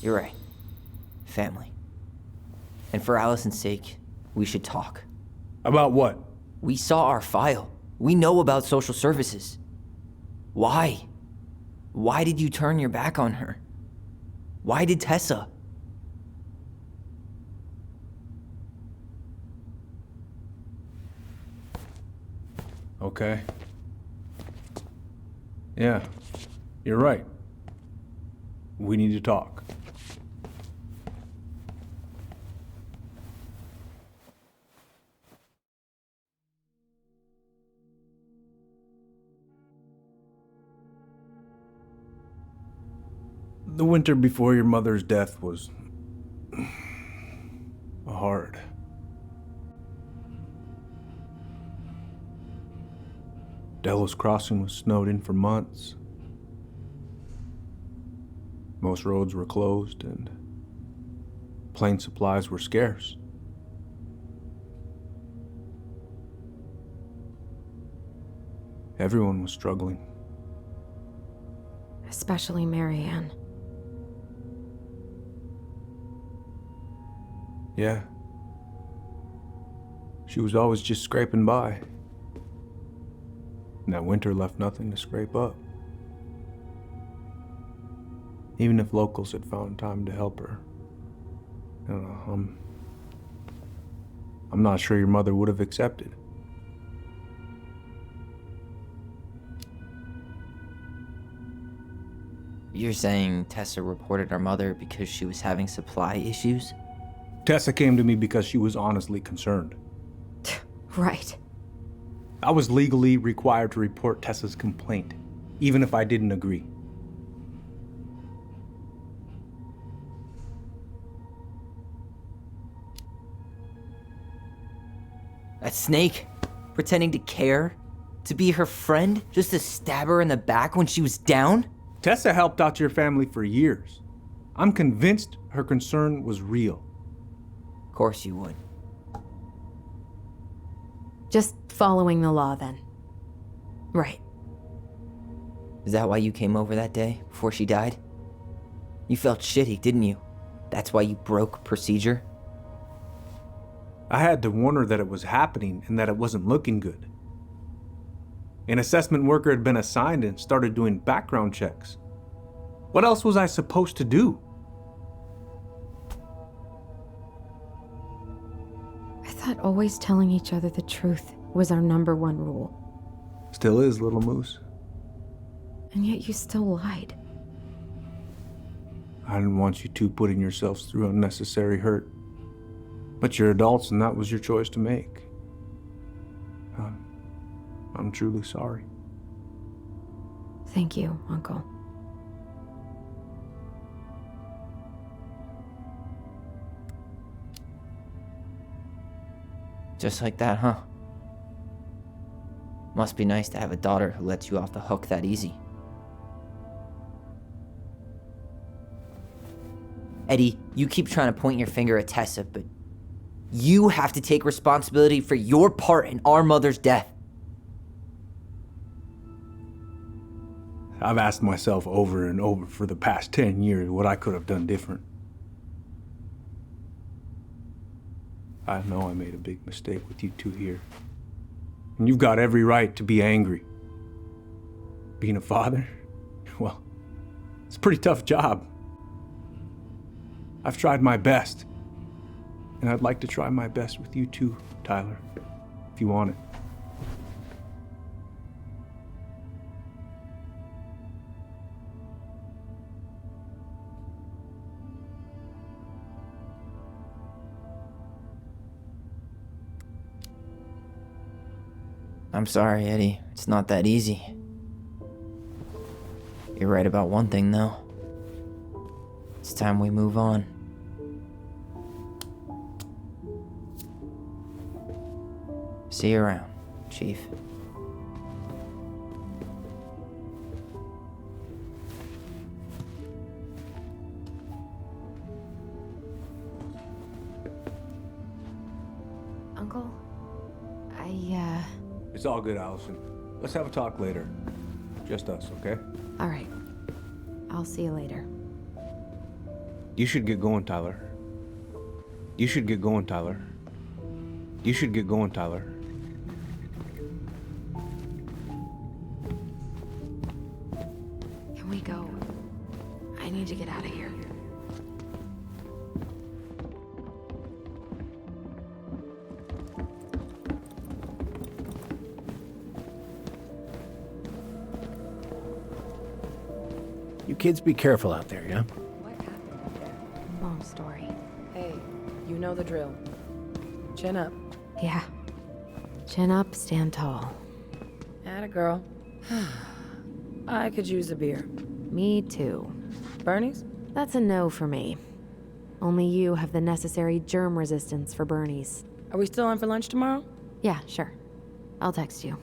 You're right. Family. And for Allison's sake, we should talk. About what? We saw our file. We know about social services. Why? Why did you turn your back on her? Why did Tessa? Okay. Yeah, you're right. We need to talk. The winter before your mother's death was hard. Delos Crossing was snowed in for months. Most roads were closed and plane supplies were scarce. Everyone was struggling. Especially Marianne. Yeah. She was always just scraping by. And that winter left nothing to scrape up. Even if locals had found time to help her. I don't know, I'm not sure your mother would have accepted. You're saying Tessa reported our mother because she was having supply issues? Tessa came to me because she was honestly concerned. Right. I was legally required to report Tessa's complaint, even if I didn't agree. That snake? Pretending to care? To be her friend? Just to stab her in the back when she was down? Tessa helped out your family for years. I'm convinced her concern was real. Of course you would. Just following the law, then. Right. Is that why you came over that day, before she died? You felt shitty, didn't you? That's why you broke procedure? I had to warn her that it was happening and that it wasn't looking good. An assessment worker had been assigned and started doing background checks. What else was I supposed to do? I thought always telling each other the truth was our #1 rule. Still is, little moose. And yet you still lied. I didn't want you two putting yourselves through unnecessary hurt. But you're adults and that was your choice to make. I'm truly sorry. Thank you, Uncle. Just like that, huh? Must be nice to have a daughter who lets you off the hook that easy. Eddie, you keep trying to point your finger at Tessa, but you have to take responsibility for your part in our mother's death. I've asked myself over and over for the past 10 years what I could have done different. I know I made a big mistake with you two here. And you've got every right to be angry. Being a father? Well, it's a pretty tough job. I've tried my best. And I'd like to try my best with you too, Tyler, if you want it. I'm sorry, Eddie. It's not that easy. You're right about one thing, though. It's time we move on. See you around, Chief. Uncle, It's all good, Allison. Let's have a talk later. Just us, okay? all right. I'll see you later. You should get going, Tyler. You should get going, Tyler. You should get going, Tyler. Can we go? I need to get out of here. You kids be careful out there, yeah? What happened there? Long story. Hey, you know the drill. Chin up. Yeah. Chin up, stand tall. Atta girl. I could use a beer. Me too. Bernie's? That's a no for me. Only you have the necessary germ resistance for Bernie's. Are we still on for lunch tomorrow? Yeah, sure. I'll text you.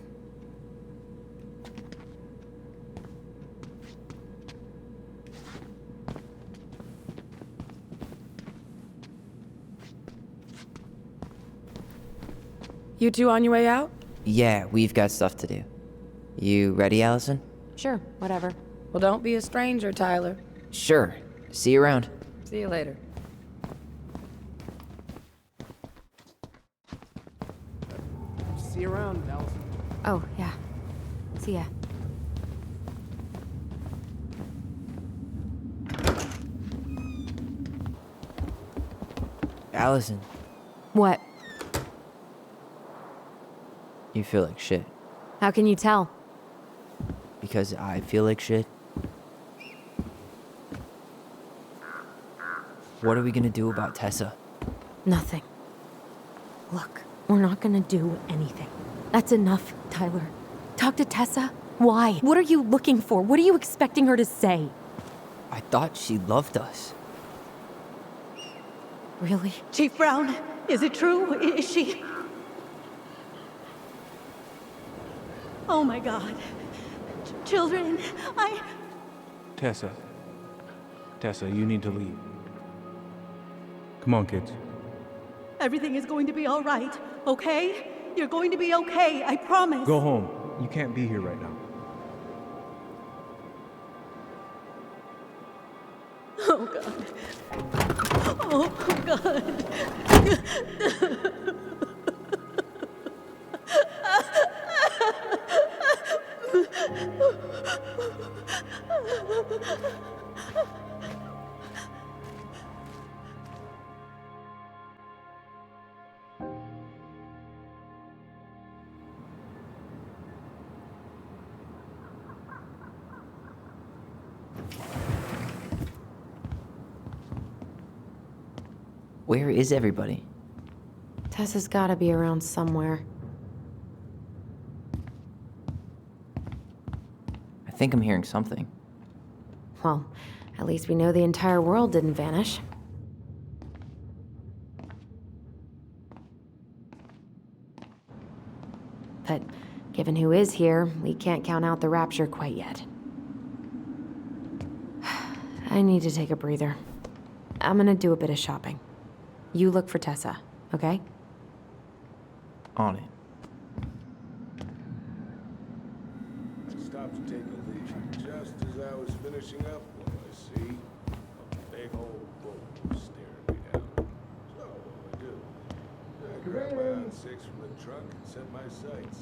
You two on your way out? Yeah, we've got stuff to do. You ready, Allison? Sure, whatever. Well, don't be a stranger, Tyler. Sure. See you around. See you later. See you around, Allison. Oh, yeah. See ya. Allison, What? you feel like shit. How can you tell? Because I feel like shit. What are we gonna do about Tessa? Nothing. Look, we're not gonna do anything. That's enough, Tyler. Talk to Tessa? Why? What are you looking for? What are you expecting her to say? I thought she loved us. Really? Chief Brown, is it true? Is she? Oh my God. Children, Tessa, you need to leave. Come on, kids. Everything is going to be all right, okay? You're going to be okay, I promise. Go home. You can't be here right now. Oh God. Oh God. Where is everybody? Tessa's gotta be around somewhere. I think I'm hearing something. Well, at least we know the entire world didn't vanish. But given who is here, we can't count out the rapture quite yet. I need to take a breather. I'm gonna do a bit of shopping. You look for Tessa, okay? On it. Stopped to take a leak just as I was finishing up when I see a big old boat staring me down. So what do I do? 6 from the truck and set my sights.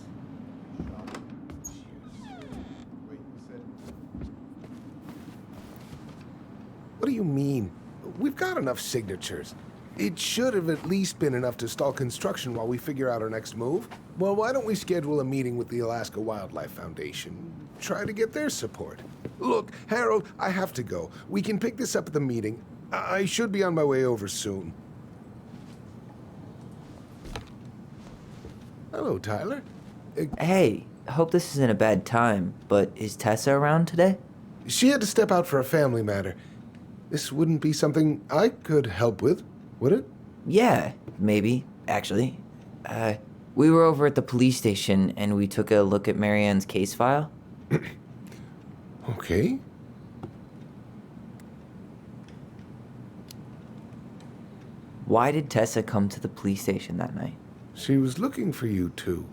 What do you mean? We've got enough signatures. It should have at least been enough to stall construction while we figure out our next move. Well, why don't we schedule a meeting with the Alaska Wildlife Foundation? Try to get their support. Look, Harold, I have to go. We can pick this up at the meeting. I should be on my way over soon. Hello, Tyler. Hey, hope this isn't a bad time, but is Tessa around today? She had to step out for a family matter. This wouldn't be something I could help with, would it? Yeah, maybe, actually. We were over at the police station and we took a look at Marianne's case file. Okay. Why did Tessa come to the police station that night? She was looking for you two.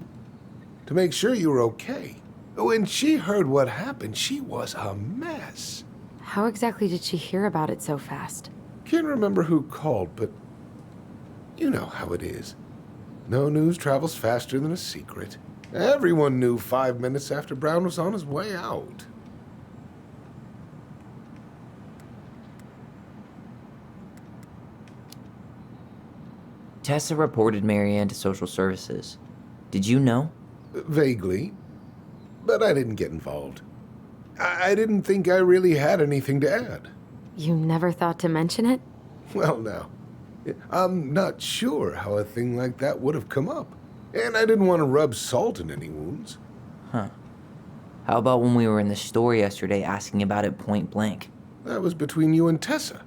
To make sure you were okay. When she heard what happened, she was a mess. How exactly did she hear about it so fast? Can't remember who called, but you know how it is. No news travels faster than a secret. Everyone knew 5 minutes after Brown was on his way out. Tessa reported Marianne to social services. Did you know? Vaguely, but I didn't get involved. I didn't think I really had anything to add. You never thought to mention it? Well, now, I'm not sure how a thing like that would have come up. And I didn't want to rub salt in any wounds. Huh. How about when we were in the store yesterday asking about it point blank? That was between you and Tessa.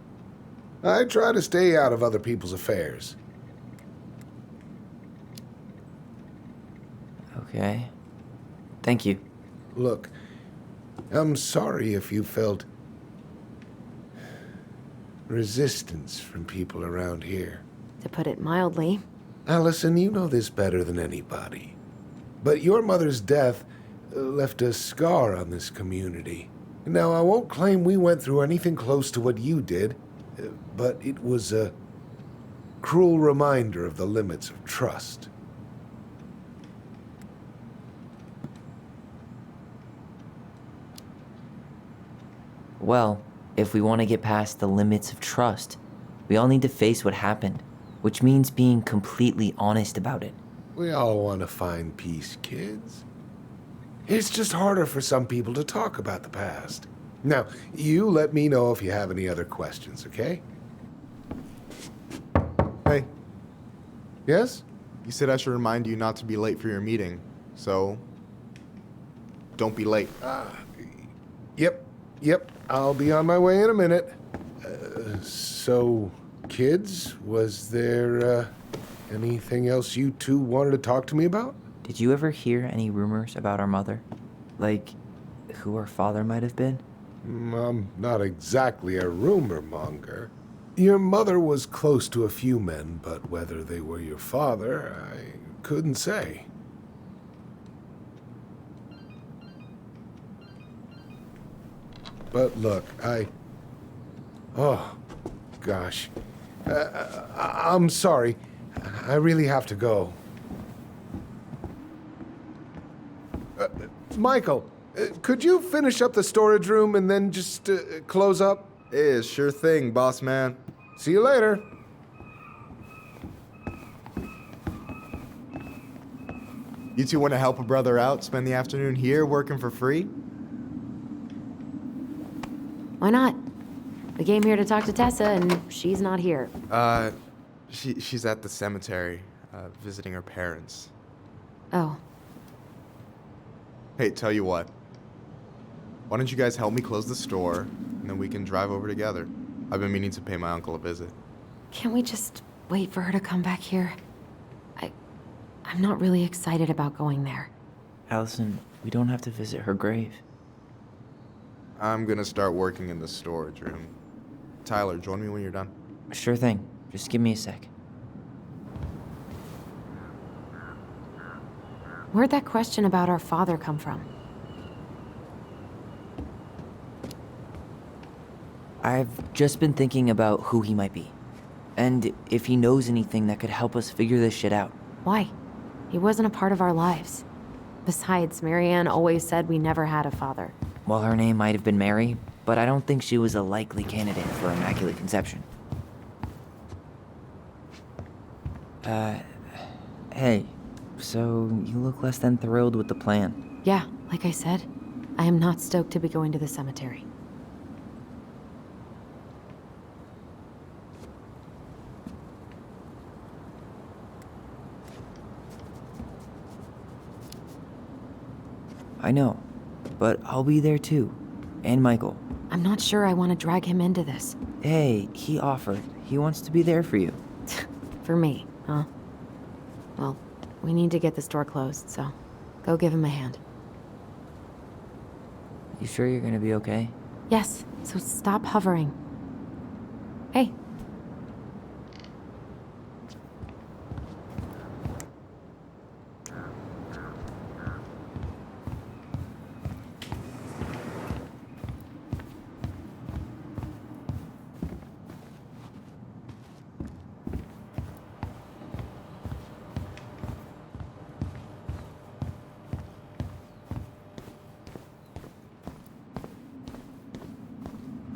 I try to stay out of other people's affairs. Okay. Thank you. Look, I'm sorry if you felt resistance from people around here. To put it mildly. Allison, you know this better than anybody. But your mother's death left a scar on this community. Now, I won't claim we went through anything close to what you did, but it was a cruel reminder of the limits of trust. Well, if we want to get past the limits of trust, we all need to face what happened, which means being completely honest about it. We all want to find peace, kids. It's just harder for some people to talk about the past. Now, you let me know if you have any other questions, okay? Hey. Yes? You said I should remind you not to be late for your meeting, so don't be late. Yep, I'll be on my way in a minute. So, kids, was there anything else you two wanted to talk to me about? Did you ever hear any rumors about our mother? Like, who our father might have been? I'm not exactly a rumor monger. Your mother was close to a few men, but whether they were your father, I couldn't say. But look, oh, gosh. I'm sorry. I really have to go. Michael, could you finish up the storage room and then just close up? Yeah, sure thing, boss man. See you later. You two want to help a brother out, spend the afternoon here working for free? Why not? We came here to talk to Tessa, and she's not here. She's at the cemetery, visiting her parents. Oh. Hey, tell you what. Why don't you guys help me close the store, and then we can drive over together. I've been meaning to pay my uncle a visit. Can't we just wait for her to come back here? I'm not really excited about going there. Allison, we don't have to visit her grave. I'm gonna start working in the storage room. Tyler, join me when you're done. Sure thing. Just give me a sec. Where'd that question about our father come from? I've just been thinking about who he might be. And if he knows anything that could help us figure this shit out. Why? He wasn't a part of our lives. Besides, Marianne always said we never had a father. Well, her name might have been Mary, but I don't think she was a likely candidate for Immaculate Conception. Hey, so you look less than thrilled with the plan. Yeah, like I said, I am not stoked to be going to the cemetery. I know, but I'll be there too. And Michael. I'm not sure I want to drag him into this. Hey, he offered. He wants to be there for you. For me, huh? Well, we need to get the store closed, so go give him a hand. You sure you're gonna be okay? Yes, so stop hovering. Hey.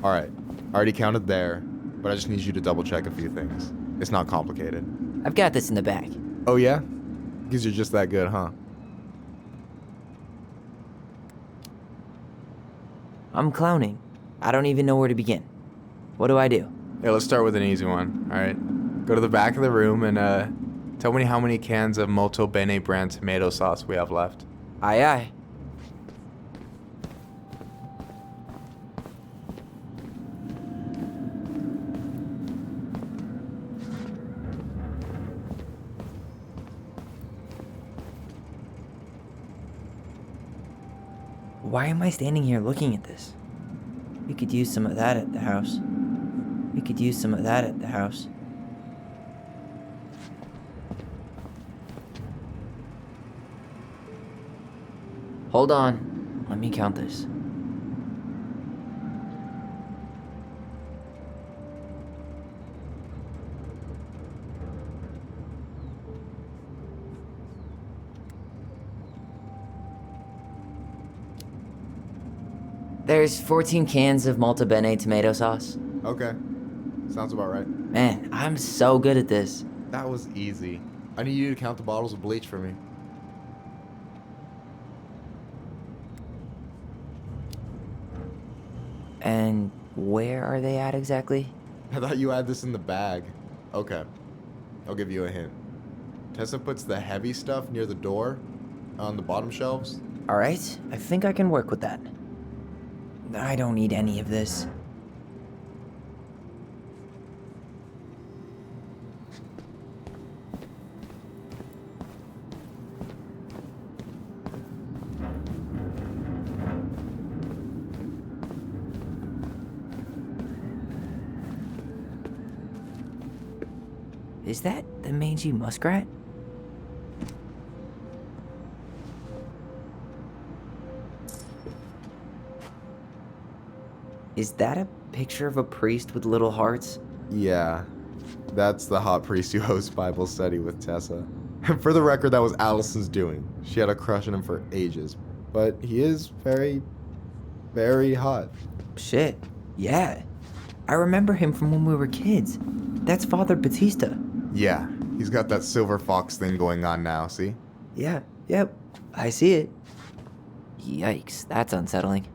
Alright, I already counted there, but I just need you to double check a few things. It's not complicated. I've got this in the bag. Oh yeah? Because you're just that good, huh? I'm clowning. I don't even know where to begin. What do I do? Yeah, let's start with an easy one, alright? Go to the back of the room and tell me how many cans of Molto Bene brand tomato sauce we have left. Aye aye. Why am I standing here looking at this? We could use some of that at the house. We could use some of that at the house. Hold on. Let me count this. There's 14 cans of Malta Bene tomato sauce. Okay. Sounds about right. Man, I'm so good at this. That was easy. I need you to count the bottles of bleach for me. And where are they at exactly? I thought you had this in the bag. Okay. I'll give you a hint. Tessa puts the heavy stuff near the door on the bottom shelves. Alright, I think I can work with that. I don't need any of this. Is that the mangy muskrat? Is that a picture of a priest with little hearts? Yeah. That's the hot priest who hosts Bible study with Tessa. For the record, that was Allison's doing. She had a crush on him for ages. But he is very, very hot. Shit. Yeah. I remember him from when we were kids. That's Father Batista. Yeah. He's got that silver fox thing going on now, see? Yeah. Yep. I see it. Yikes. That's unsettling.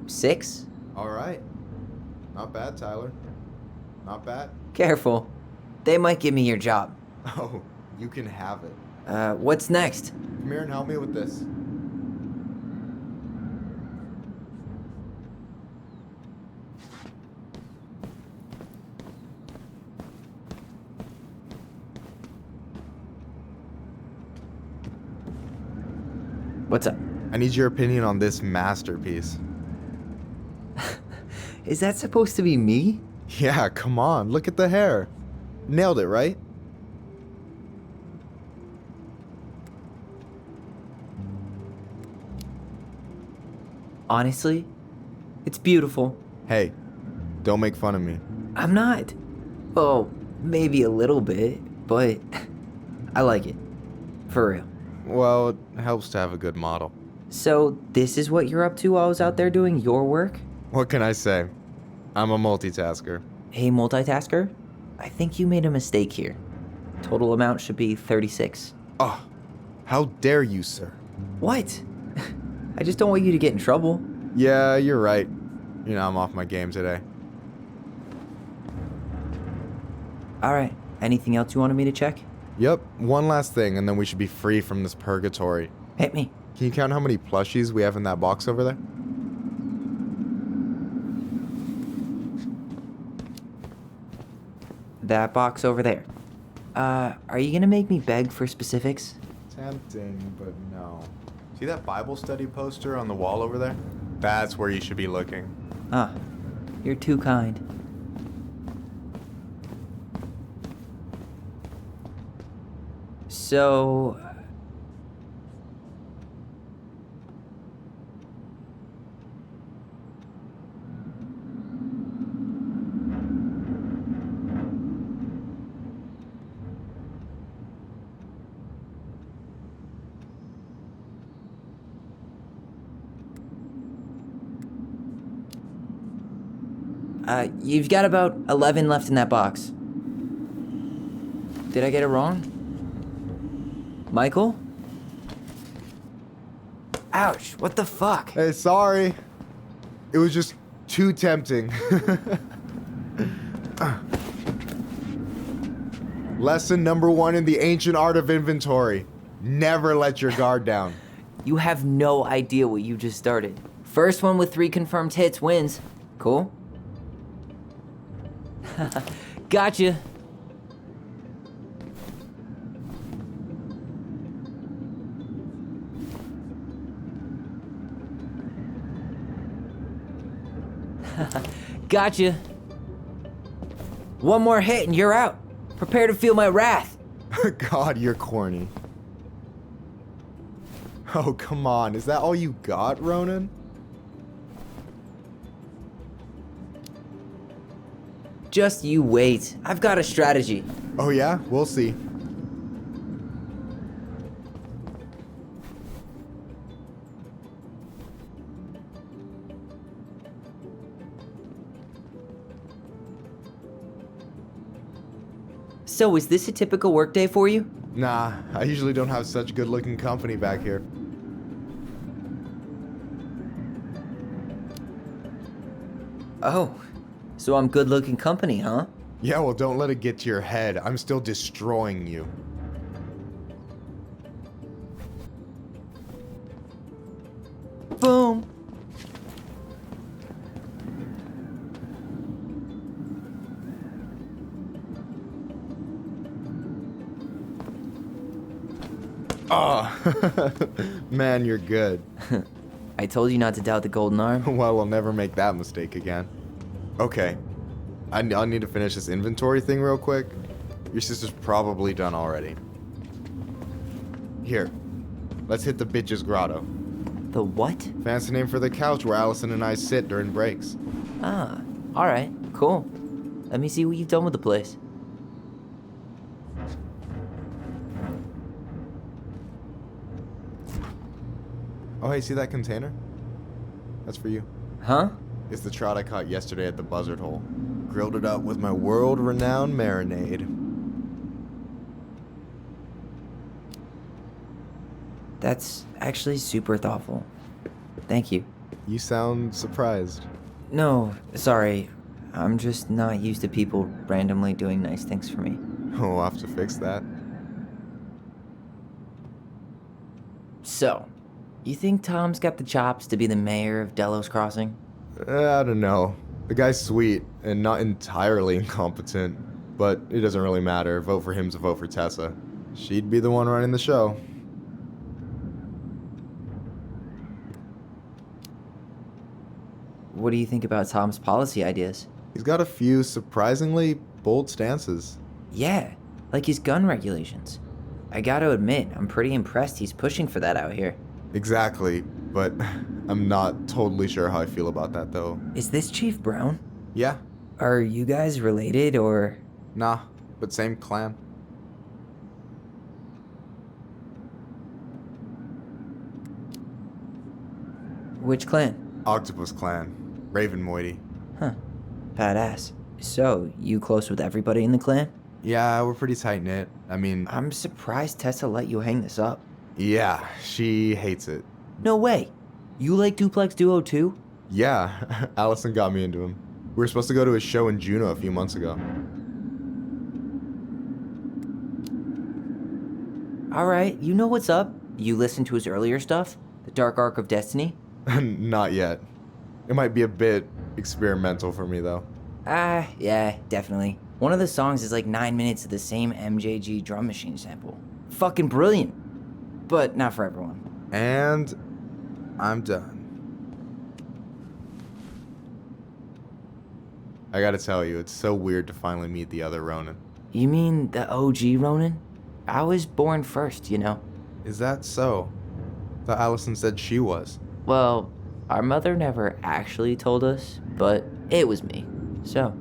Six? All right. Not bad, Tyler. Not bad. Careful. They might give me your job. Oh, you can have it. What's next? Come here and help me with this. What's up? I need your opinion on this masterpiece. Is that supposed to be me? Yeah, come on, look at the hair. Nailed it, right? Honestly, it's beautiful. Hey, don't make fun of me. I'm not. Well, maybe a little bit, but I like it. For real. Well, it helps to have a good model. So, this is what you're up to while I was out there doing your work? What can I say? I'm a multitasker. Hey, multitasker? I think you made a mistake here. Total amount should be 36. Oh, how dare you, sir? What? I just don't want you to get in trouble. Yeah, you're right. You know, I'm off my game today. Alright, anything else you wanted me to check? Yep, one last thing, and then we should be free from this purgatory. Hit me. Can you count how many plushies we have in that box over there? That box over there. Are you gonna make me beg for specifics? Tempting, but no. See that Bible study poster on the wall over there? That's where you should be looking. Ah, you're too kind. So... you've got about 11 left in that box. Did I get it wrong? Michael? Ouch, what the fuck? Hey, sorry. It was just too tempting. Lesson number 1 in the ancient art of inventory. Never let your guard down. You have no idea what you just started. First one with 3 confirmed hits wins. Cool? Gotcha. Gotcha. One more hit and you're out. Prepare to feel my wrath. God, you're corny. Oh, come on. Is that all you got, Ronan? Just you wait. I've got a strategy. Oh yeah? We'll see. So, is this a typical workday for you? Nah, I usually don't have such good-looking company back here. Oh, so I'm good-looking company, huh? Yeah, well, don't let it get to your head. I'm still destroying you. Boom. Oh, man, you're good. I told you not to doubt the golden arm. Well, we'll never make that mistake again. Okay, I need to finish this inventory thing real quick. Your sister's probably done already. Here, let's hit the bitch's grotto. The what? Fancy name for the couch where Allison and I sit during breaks. Ah, alright, cool. Let me see what you've done with the place. Oh, hey, see that container? That's for you. Huh? It's the trout I caught yesterday at the buzzard hole. Grilled it up with my world-renowned marinade. That's actually super thoughtful. Thank you. You sound surprised. No, sorry. I'm just not used to people randomly doing nice things for me. Oh, we'll have to fix that. So, you think Tom's got the chops to be the mayor of Delos Crossing? I don't know. The guy's sweet and not entirely incompetent, but it doesn't really matter. Vote for him's a vote for Tessa. She'd be the one running the show. what do you think about Tom's policy ideas? He's got a few surprisingly bold stances. Yeah, like his gun regulations. I gotta admit, I'm pretty impressed he's pushing for that out here. Exactly, but I'm not totally sure how I feel about that though. Is this Chief Brown? Yeah. Are you guys related, or...? Nah, but same clan. Which clan? Octopus clan. Raven Moiety. Huh. Badass. So, you close with everybody in the clan? Yeah, we're pretty tight-knit. I mean... I'm surprised Tessa let you hang this up. Yeah, she hates it. No way. You like Duplex Duo too? Yeah, Allison got me into him. We were supposed to go to his show in Juneau a few months ago. Alright, you know what's up. You listen to his earlier stuff? The Dark Arc of Destiny? Not yet. It might be a bit experimental for me, though. Yeah, definitely. One of the songs is like 9 minutes of the same MJG drum machine sample. Fucking brilliant. But not for everyone. And I'm done. I gotta tell you, it's so weird to finally meet the other Ronin. You mean the OG Ronin? I was born first, you know. Is that so? Thought Allison said she was. Well, our mother never actually told us, but it was me. So,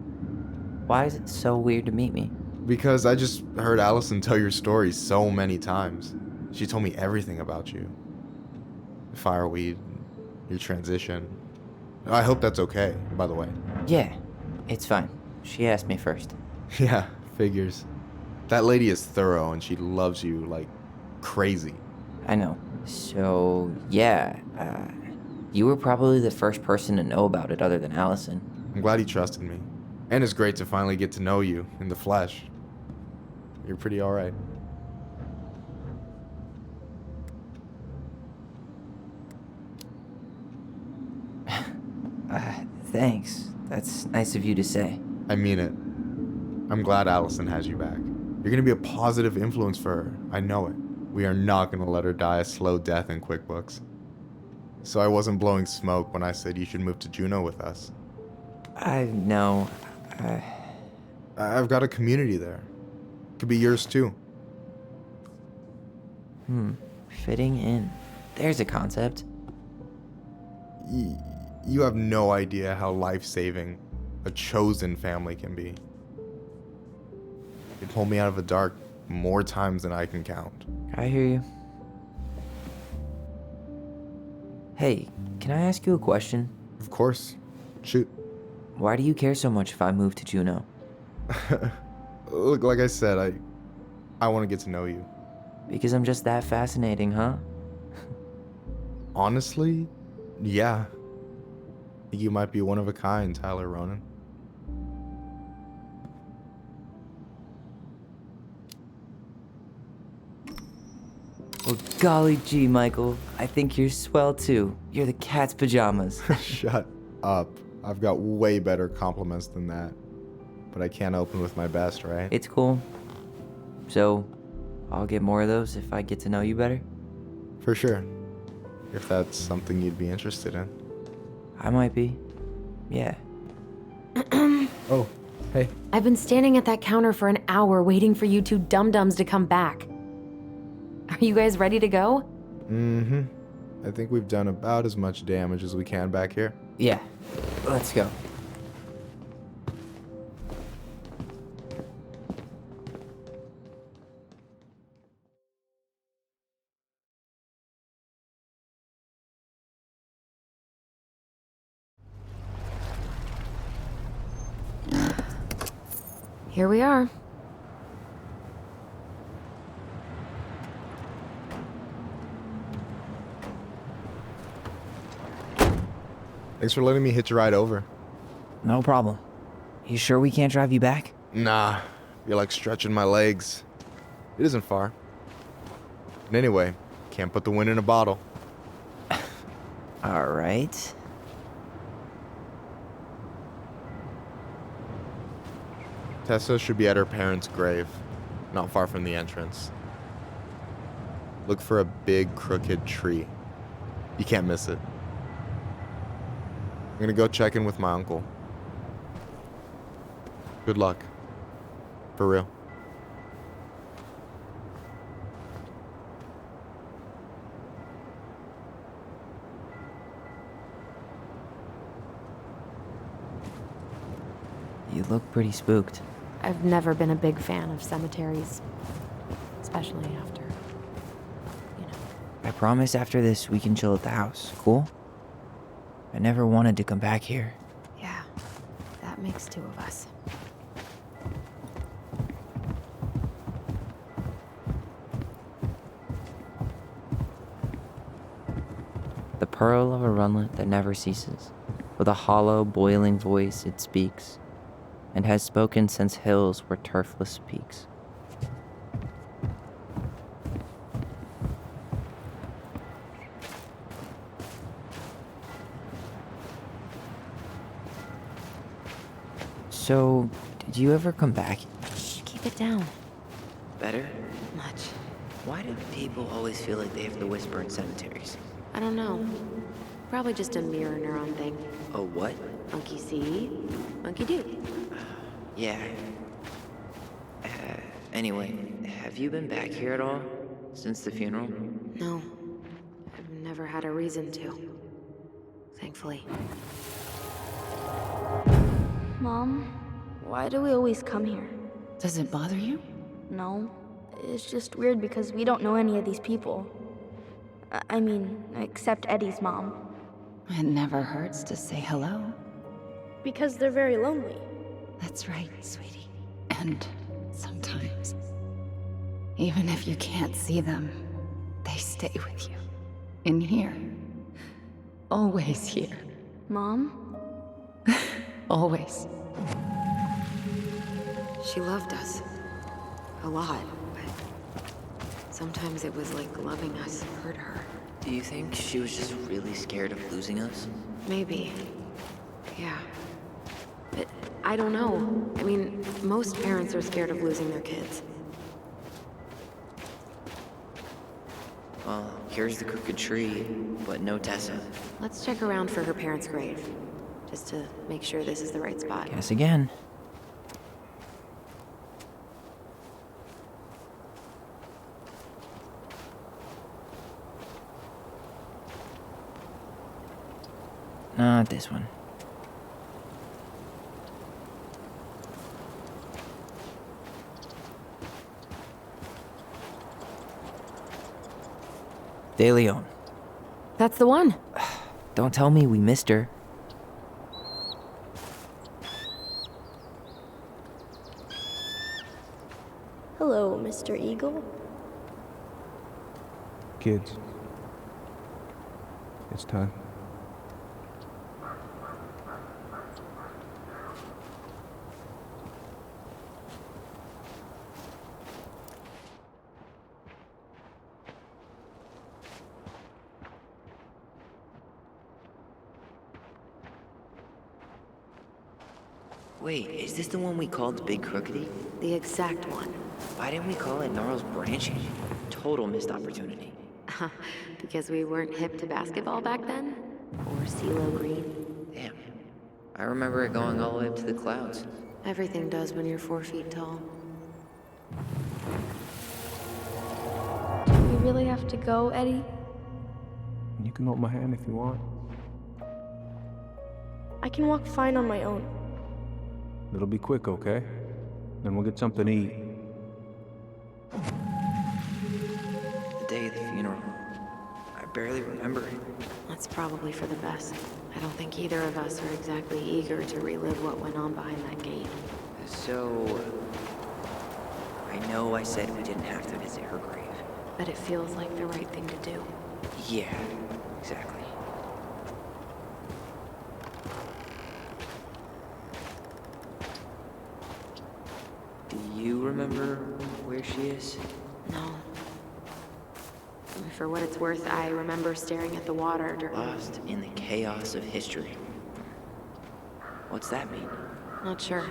why is it so weird to meet me? Because I just heard Allison tell your story so many times. She told me everything about you. Fireweed, your transition. I hope that's okay, by the way. Yeah, it's fine. She asked me first. Yeah, figures. That lady is thorough and she loves you like crazy. I know. So, yeah, you were probably the first person to know about it other than Allison. I'm glad he trusted me. And it's great to finally get to know you in the flesh. You're pretty alright. Thanks. That's nice of you to say. I mean it. I'm glad Allison has you back. You're gonna be a positive influence for her. I know it. We are not gonna let her die a slow death in QuickBooks. So I wasn't blowing smoke when I said you should move to Juneau with us. I know. I've got a community there. Could be yours too. Fitting in. There's a concept. You have no idea how life-saving a chosen family can be. It pulled me out of the dark more times than I can count. I hear you. Hey, can I ask you a question? Of course. Shoot. Why do you care so much if I move to Juneau? Look, like I said, I want to get to know you. Because I'm just that fascinating, huh? Honestly, yeah. I think you might be one of a kind, Tyler Ronin. Well, golly gee, Michael. I think you're swell too. You're the cat's pajamas. Shut up. I've got way better compliments than that. But I can't open with my best, right? It's cool. So, I'll get more of those if I get to know you better? For sure. If that's something you'd be interested in. I might be. Yeah. Oh, hey. I've been standing at that counter for an hour waiting for you two dum-dums to come back. Are you guys ready to go? Mm-hmm. I think we've done about as much damage as we can back here. Yeah. Let's go. Here we are. Thanks for letting me hitch a ride over. No problem. You sure we can't drive you back? Nah, you're like stretching my legs. It isn't far. And anyway, can't put the wind in a bottle. All right. Tessa should be at her parents' grave, not far from the entrance. Look for a big crooked tree. You can't miss it. I'm gonna go check in with my uncle. Good luck. For real. You look pretty spooked. I've never been a big fan of cemeteries, especially after, I promise after this we can chill at the house, cool? I never wanted to come back here. Yeah, that makes two of us. The pearl of a runlet that never ceases. With a hollow, boiling voice it speaks, and has spoken since hills were turfless peaks. So, did you ever come back? Shh, keep it down. Better? Much. Why do people always feel like they have to whisper in cemeteries? I don't know. Probably just a mirror neuron thing. Oh, what? Monkey see, monkey do. Yeah. Anyway, have you been back here at all? Since the funeral? No. I've never had a reason to. Thankfully. Mom, why do we always come here? Does it bother you? No. It's just weird because we don't know any of these people. I mean, except Eddie's mom. It never hurts to say hello. Because they're very lonely. That's right, sweetie. And sometimes, even if you can't see them, they stay with you. In here. Always here. Mom? Always. She loved us. A lot, but sometimes it was like loving us hurt her. Do you think she was just really scared of losing us? Maybe. Yeah. But I don't know. I mean, most parents are scared of losing their kids. Well, here's the crooked tree, but no Tessa. Let's check around for her parents' grave, just to make sure this is the right spot. Guess again. Not this one. De Leon. That's the one. Don't tell me we missed her. Hello, Mr. Eagle. Kids. It's time. Wait, is this the one we called Big Crookedy? The exact one. Why didn't we call it Gnarls Branching? Total missed opportunity. Because we weren't hip to basketball back then? Or CeeLo Green? Damn. I remember it going all the way up to the clouds. Everything does when you're 4 feet tall. Do we really have to go, Eddie? You can hold my hand if you want. I can walk fine on my own. It'll be quick, okay? Then we'll get something to eat. The day of the funeral. I barely remember it. That's probably for the best. I don't think either of us are exactly eager to relive what went on behind that gate. So... I know I said we didn't have to visit her grave. But it feels like the right thing to do. Yeah, exactly. Do you remember where she is? No. For what it's worth, I remember staring at the water during... Lost in the chaos of history. What's that mean? Not sure.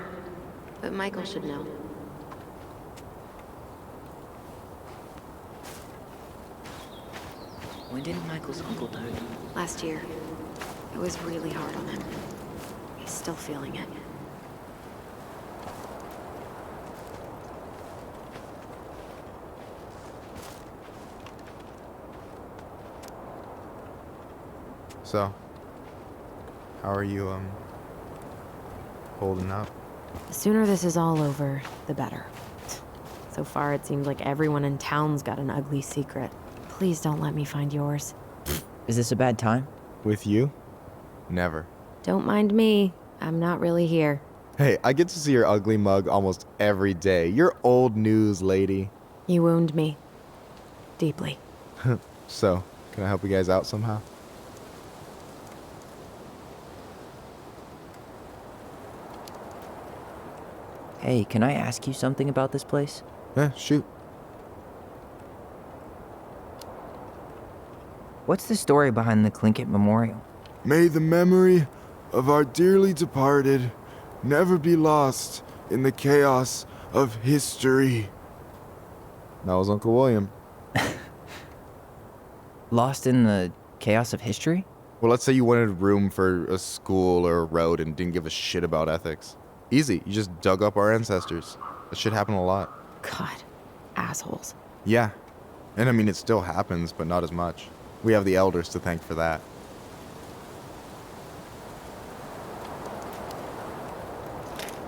But Michael should know. When did Michael's uncle die? Last year. It was really hard on him. He's still feeling it. So, how are you, holding up? The sooner this is all over, the better. So far, it seems like everyone in town's got an ugly secret. Please don't let me find yours. Is this a bad time? With you? Never. Don't mind me. I'm not really here. Hey, I get to see your ugly mug almost every day. You're old news, lady. You wound me. Deeply. So, can I help you guys out somehow? Hey, can I ask you something about this place? Yeah, shoot. What's the story behind the Tlingit Memorial? May the memory of our dearly departed never be lost in the chaos of history. That was Uncle William. Lost in the chaos of history? Well, let's say you wanted room for a school or a road and didn't give a shit about ethics. Easy, you just dug up our ancestors. That shit happened a lot. God, assholes. Yeah, and I mean, it still happens, but not as much. We have the elders to thank for that.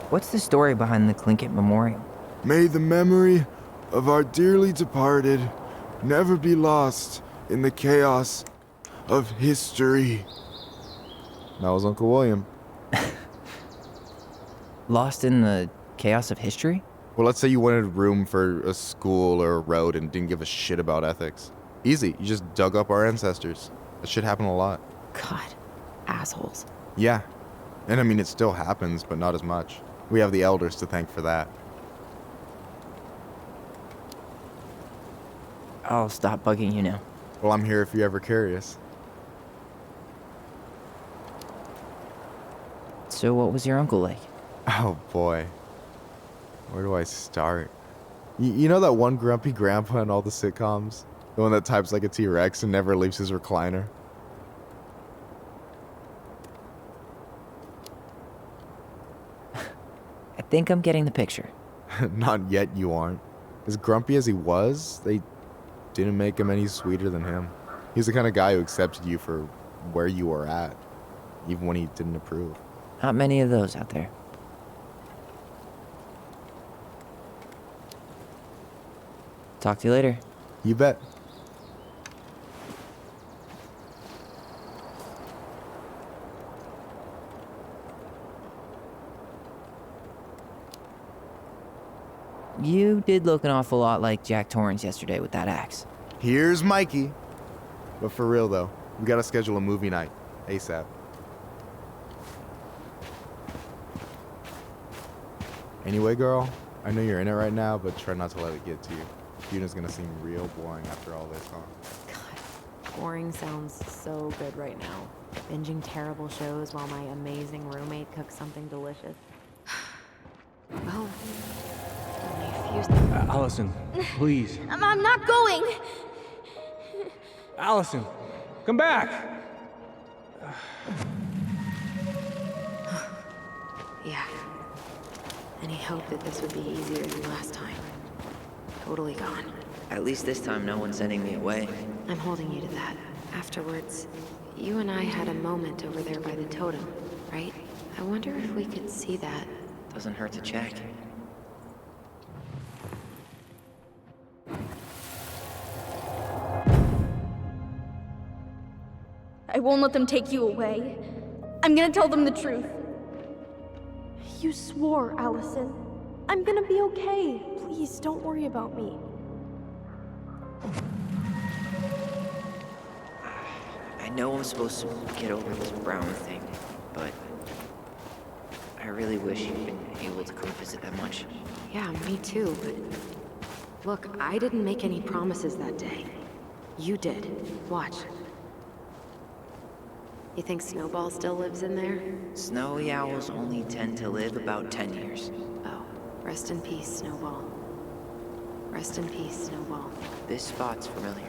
What's the story behind the Tlingit Memorial? May the memory of our dearly departed never be lost in the chaos of history. That was Uncle William. Lost in the chaos of history? Well, let's say you wanted room for a school or a road and didn't give a shit about ethics. Easy, you just dug up our ancestors. That shit happened a lot. God, assholes. Yeah, and I mean, it still happens, but not as much. We have the elders to thank for that. I'll stop bugging you now. Well, I'm here if you're ever curious. So what was your uncle like? Oh boy. Where do I start? You know that one grumpy grandpa in all the sitcoms? The one that types like a T-Rex and never leaves his recliner? I think I'm getting the picture. Not yet, you aren't. As grumpy as he was, they didn't make him any sweeter than him. He's the kind of guy who accepted you for where you were at, even when he didn't approve. Not many of those out there. Talk to you later. You bet. You did look an awful lot like Jack Torrance yesterday with that axe. Here's Mikey. But for real though, we gotta schedule a movie night, ASAP. Anyway, girl, I know you're in it right now, but try not to let it get to you. Yuna's gonna seem real boring after all this, huh? God, boring sounds so good right now. Binging terrible shows while my amazing roommate cooks something delicious. Well, only a few... Allison, please. I'm not going! Allison, come back! Yeah. Any hope that this would be easier than last time? Totally gone. At least this time no one's sending me away. I'm holding you to that. Afterwards, you and I had a moment over there by the totem, right? I wonder if we could see that. Doesn't hurt to check. I won't let them take you away. I'm gonna tell them the truth. You swore, Allison. I'm gonna be okay. Please, don't worry about me. I know I'm supposed to get over this Brown thing, but I really wish you'd been able to come visit that much. Yeah, me too, but... Look, I didn't make any promises that day. You did. Watch. You think Snowball still lives in there? Snowy owls only tend to live about 10 years. Oh, rest in peace, Snowball. Rest in peace, Snowball. This spot's familiar.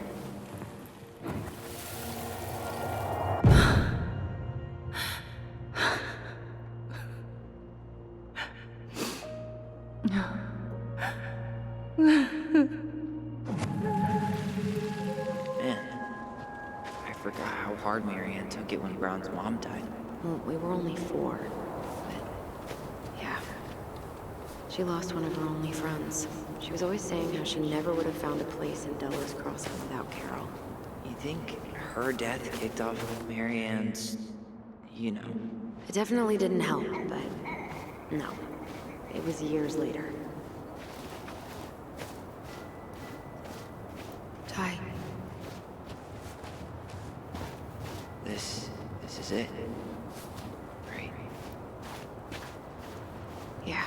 Man, I forgot how hard Marianne took it when Brown's mom died. Well, we were only 4. But, yeah. She lost one of her only friends. She was always saying how she never would have found a place in Delos Crossing without Carol. You think her death kicked off Marianne's, you know? It definitely didn't help, but no. It was years later. Ty. This is it. Right? Yeah.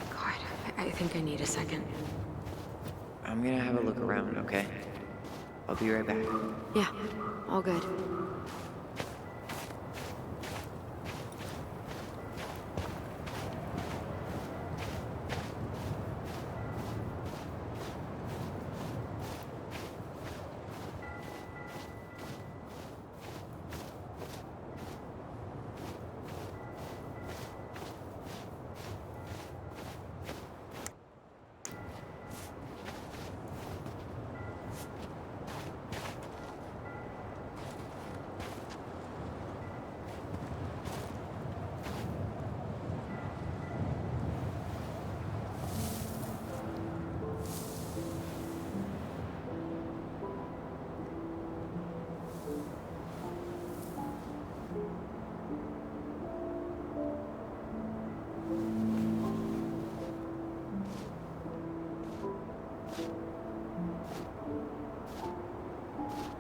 God, I think I need a second. I'm gonna have a look around, okay? I'll be right back. Yeah, all good.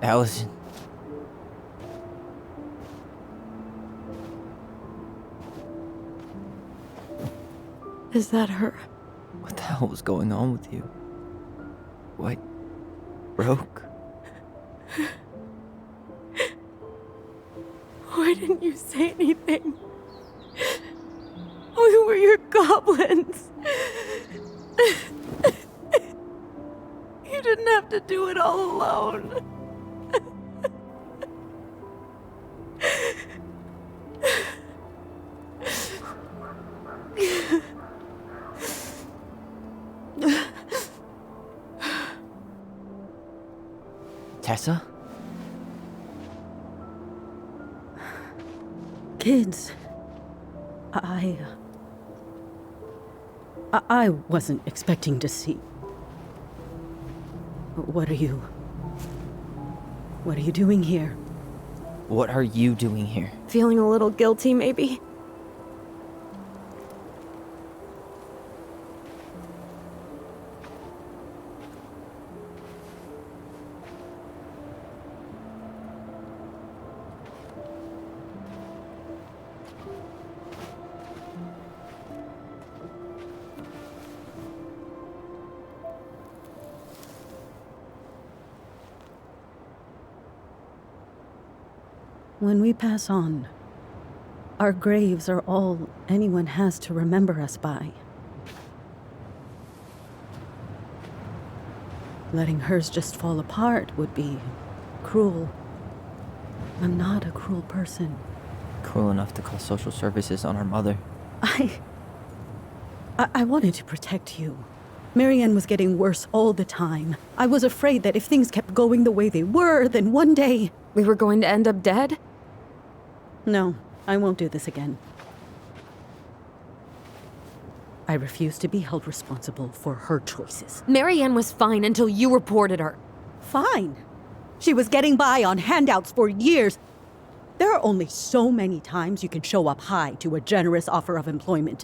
Allison. Is that her? What the hell was going on with you? What broke? Why didn't you say anything? We were your goblins. You didn't have to do it all alone. Tessa? Kids, I wasn't expecting to see. What are you doing here? What are you doing here? Feeling a little guilty, maybe? When we pass on, our graves are all anyone has to remember us by. Letting hers just fall apart would be cruel. I'm not a cruel person. Cruel enough to call social services on our mother. I wanted to protect you. Marianne was getting worse all the time. I was afraid that if things kept going the way they were, then one day... We were going to end up dead? No, I won't do this again. I refuse to be held responsible for her choices. Marianne was fine until you reported her. Fine. She was getting by on handouts for years. There are only so many times you can show up high to a generous offer of employment.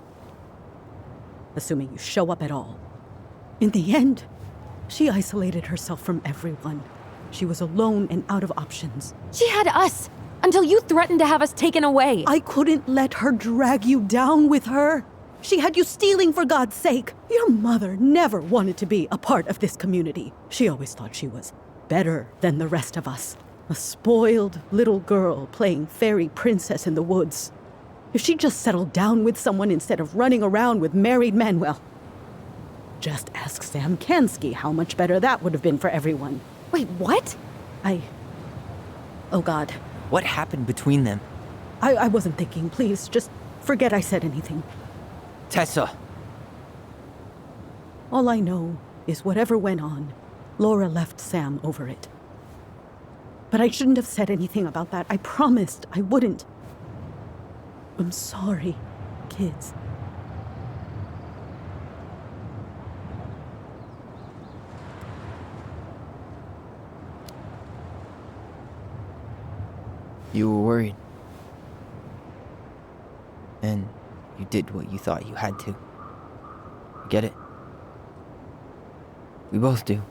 Assuming you show up at all. In the end, she isolated herself from everyone. She was alone and out of options. She had us, until you threatened to have us taken away. I couldn't let her drag you down with her. She had you stealing for God's sake. Your mother never wanted to be a part of this community. She always thought she was better than the rest of us. A spoiled little girl playing fairy princess in the woods. If she just settled down with someone instead of running around with married men, well, just ask Sam Kansky how much better that would have been for everyone. Wait, what? Oh God. What happened between them? I wasn't thinking. Please, just forget I said anything. Tessa! All I know is whatever went on, Laura left Sam over it. But I shouldn't have said anything about that. I promised I wouldn't. I'm sorry, kids. You were worried. And you did what you thought you had to. I get it. We both do.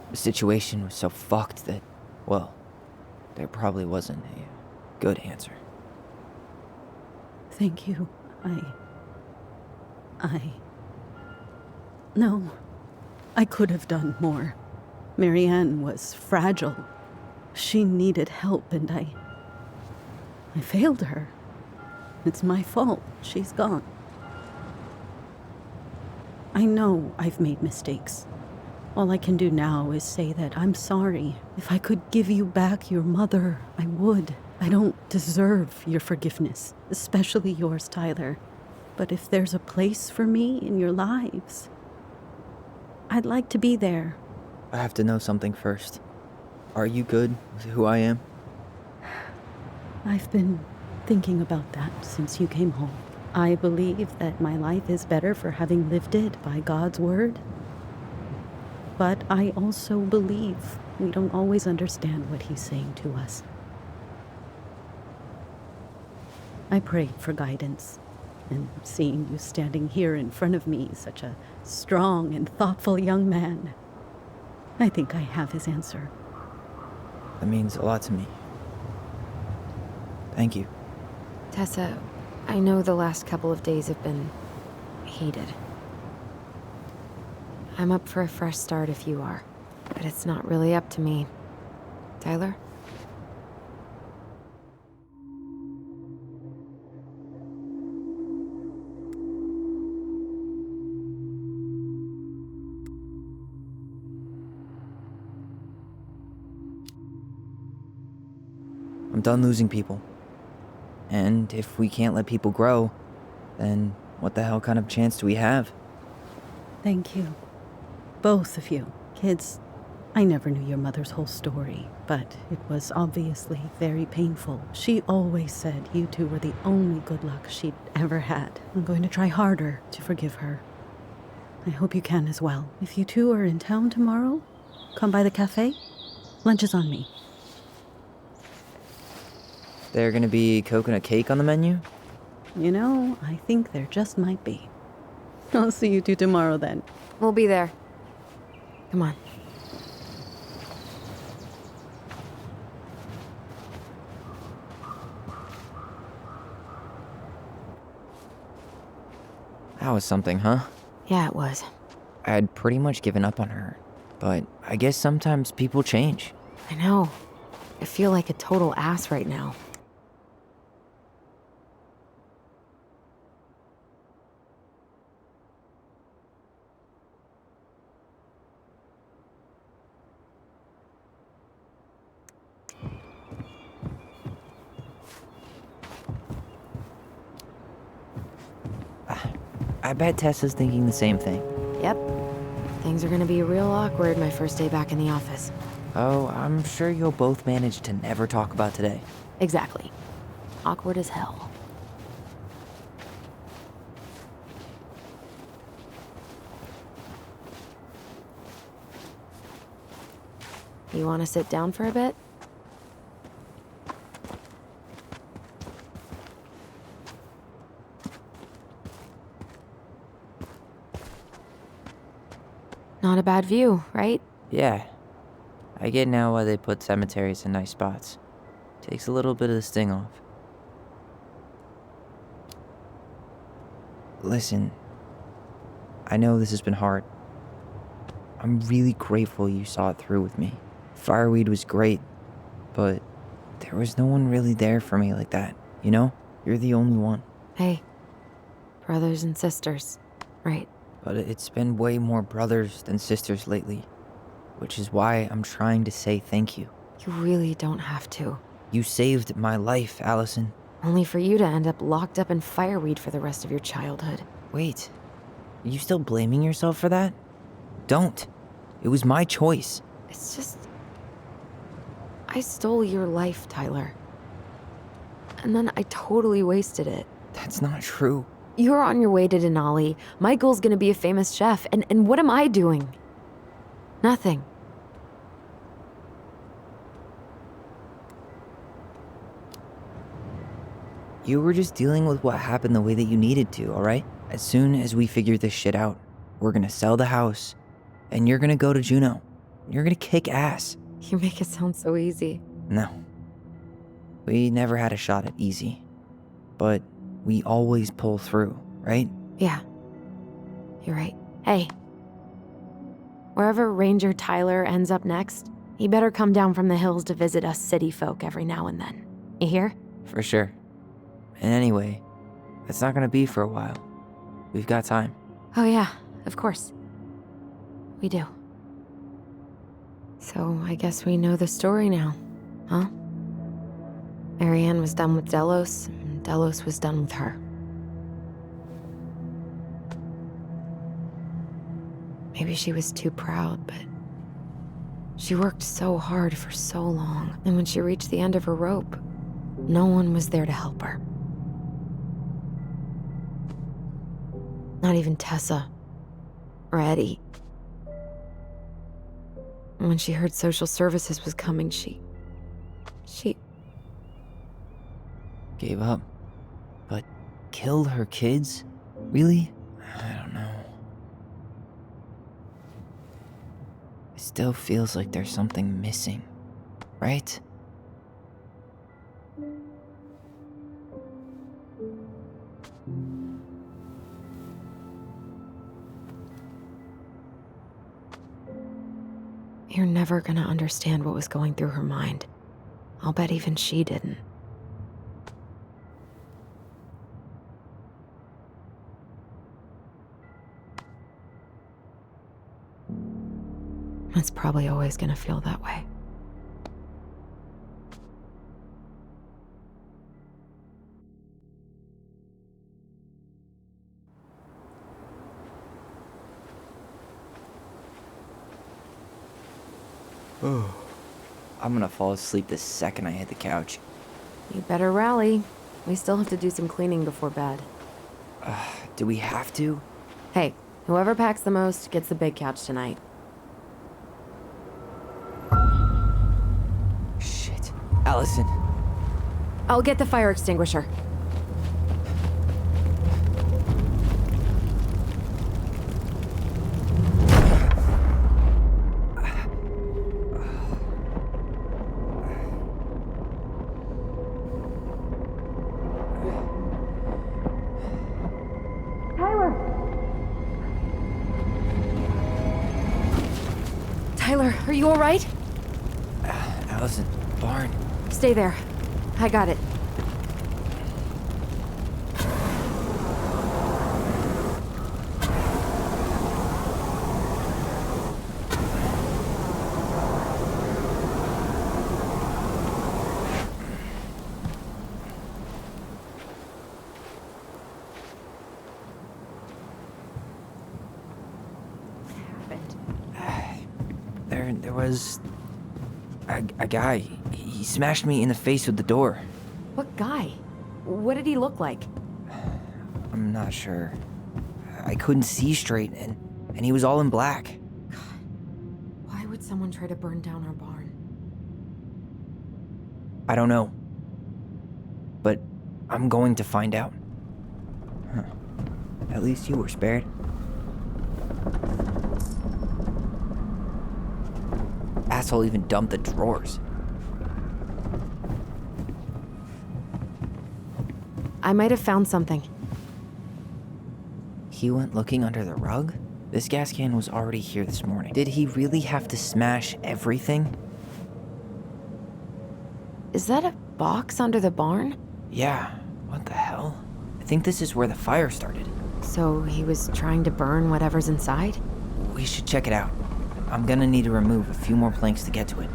The situation was so fucked that, well, there probably wasn't a good answer. Thank you. No. I could have done more. Marianne was fragile. She needed help, and I failed her. It's my fault. She's gone. I know I've made mistakes. All I can do now is say that I'm sorry. If I could give you back your mother, I would. I don't deserve your forgiveness, especially yours, Tyler. But if there's a place for me in your lives, I'd like to be there. I have to know something first. Are you good with who I am? I've been thinking about that since you came home. I believe that my life is better for having lived it by God's word. But I also believe we don't always understand what He's saying to us. I pray for guidance, and seeing you standing here in front of me, such a strong and thoughtful young man, I think I have His answer. That means a lot to me. Thank you. Tessa, I know the last couple of days have been heated. I'm up for a fresh start if you are, but it's not really up to me. Tyler? I'm done losing people. And if we can't let people grow, then what the hell kind of chance do we have? Thank you. Both of you. Kids, I never knew your mother's whole story, but it was obviously very painful. She always said you two were the only good luck she'd ever had. I'm going to try harder to forgive her. I hope you can as well. If you two are in town tomorrow, come by the cafe. Lunch is on me. There gonna be coconut cake on the menu? You know, I think there just might be. I'll see you two tomorrow then. We'll be there. Come on. That was something, huh? Yeah, it was. I had pretty much given up on her, but I guess sometimes people change. I know. I feel like a total ass right now. I bet Tessa's thinking the same thing. Yep. Things are gonna be real awkward my first day back in the office. Oh, I'm sure you'll both manage to never talk about today. Exactly. Awkward as hell. You want to sit down for a bit? Not a bad view, right? Yeah. I get now why they put cemeteries in nice spots. Takes a little bit of the sting off. Listen, I know this has been hard. I'm really grateful you saw it through with me. Fireweed was great, but there was no one really there for me like that, you know? You're the only one. Hey, brothers and sisters, right? But it's been way more brothers than sisters lately, which is why I'm trying to say thank you. You really don't have to. You saved my life, Allison. Only for you to end up locked up in fireweed for the rest of your childhood. Wait, Are you still blaming yourself for that? Don't. It was my choice. It's just... I stole your life, Tyler. And then I totally wasted it. That's not true. You're on your way to Denali. Michael's gonna be a famous chef, and what am I doing? Nothing. You were just dealing with what happened the way that you needed to, alright? As soon as we figure this shit out, we're gonna sell the house, and you're gonna go to Juneau. You're gonna kick ass. You make it sound so easy. No. We never had a shot at easy. But we always pull through, right? Yeah. You're right. Hey. Wherever Ranger Tyler ends up next, he better come down from the hills to visit us city folk every now and then. You hear? For sure. And anyway, it's not gonna be for a while. We've got time. Oh yeah, of course. We do. So I guess we know the story now, huh? Marianne was done with Delos, and Delos was done with her. Maybe she was too proud, but she worked so hard for so long, and when she reached the end of her rope, no one was there to help her. Not even Tessa or Eddie. And when she heard social services was coming, she Gave up. But killed her kids? Really? I don't know. It still feels like there's something missing, right? You're never gonna understand what was going through her mind. I'll bet even she didn't. It's probably always gonna feel that way. I'm gonna fall asleep the second I hit the couch. You better rally. We still have to do some cleaning before bed. Do we have to? Hey, whoever packs the most gets the big couch tonight. Shit. Allison. I'll get the fire extinguisher. Tyler, are you all right? Allison, barn. Stay there. I got it. There was a guy. He smashed me in the face with the door. What guy? What did he look like? I'm not sure. I couldn't see straight, and he was all in black. Why would someone try to burn down our barn? I don't know. But I'm going to find out. Huh. At least you were spared. Asshole even dumped the drawers. I might have found something. He went looking under the rug? This gas can was already here this morning. Did he really have to smash everything? Is that a box under the barn? Yeah. What the hell? I think this is where the fire started. So he was trying to burn whatever's inside? We should check it out. I'm gonna need to remove a few more planks to get to it.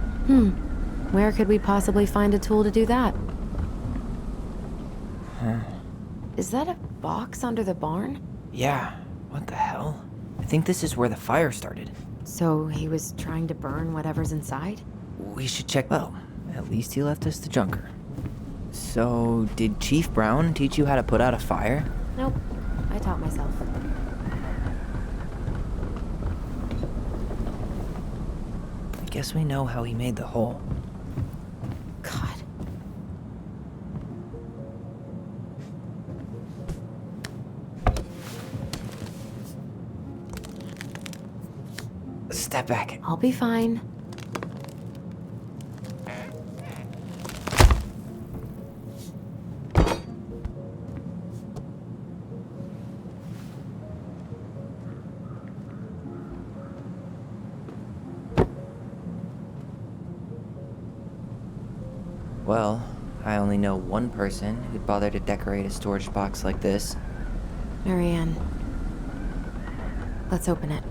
Where could we possibly find a tool to do that? Huh? Is that a box under the barn? Yeah. What the hell? I think this is where the fire started. So he was trying to burn whatever's inside? We should check. Well, at least he left us the junker. So, did Chief Brown teach you how to put out a fire? Nope. I taught myself. I guess we know how he made the hole. God. Step back. I'll be fine. Well, I only know one person who'd bother to decorate a storage box like this. Marianne. Let's open it.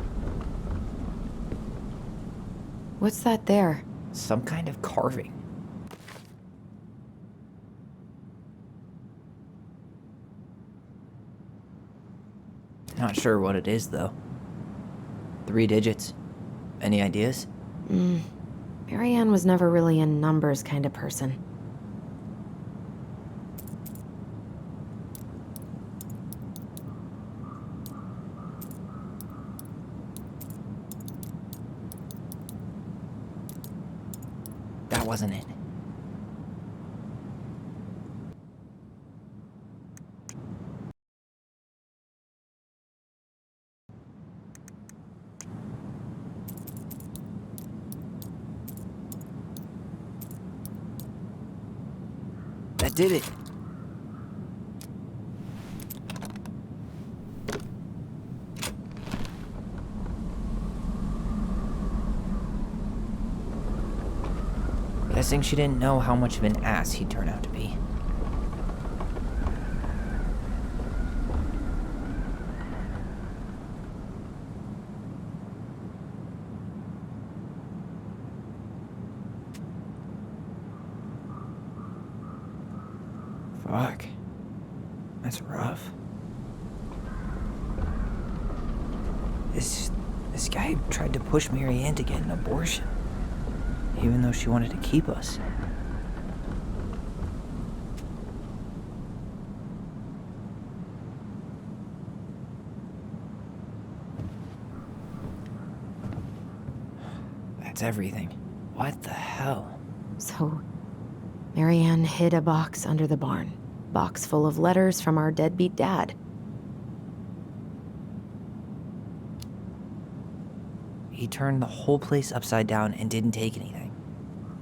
What's that there? Some kind of carving. Not sure what it is, though. 3 digits. Any ideas? Marianne was never really a numbers kind of person. That wasn't it. That did it. Guessing she didn't know how much of an ass he'd turn out to be. Fuck. That's rough. This guy tried to push Marianne to get an abortion, even though she wanted to keep us. That's everything. What the hell? So, Marianne hid a box under the barn. Box full of letters from our deadbeat dad. He turned the whole place upside down and didn't take anything.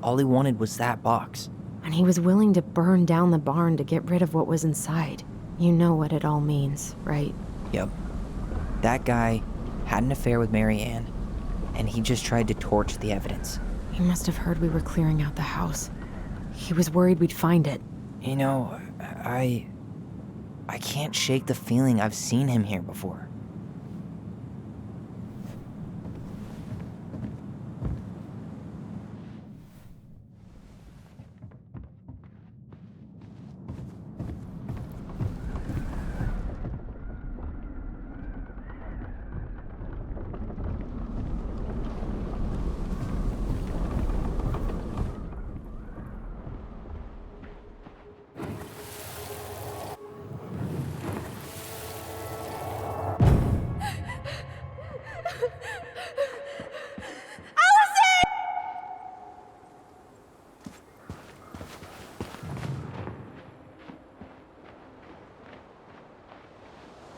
All he wanted was that box. And he was willing to burn down the barn to get rid of what was inside. You know what it all means, right? Yep. That guy had an affair with Marianne, and he just tried to torch the evidence. He must have heard we were clearing out the house. He was worried we'd find it. You know, I can't shake the feeling I've seen him here before.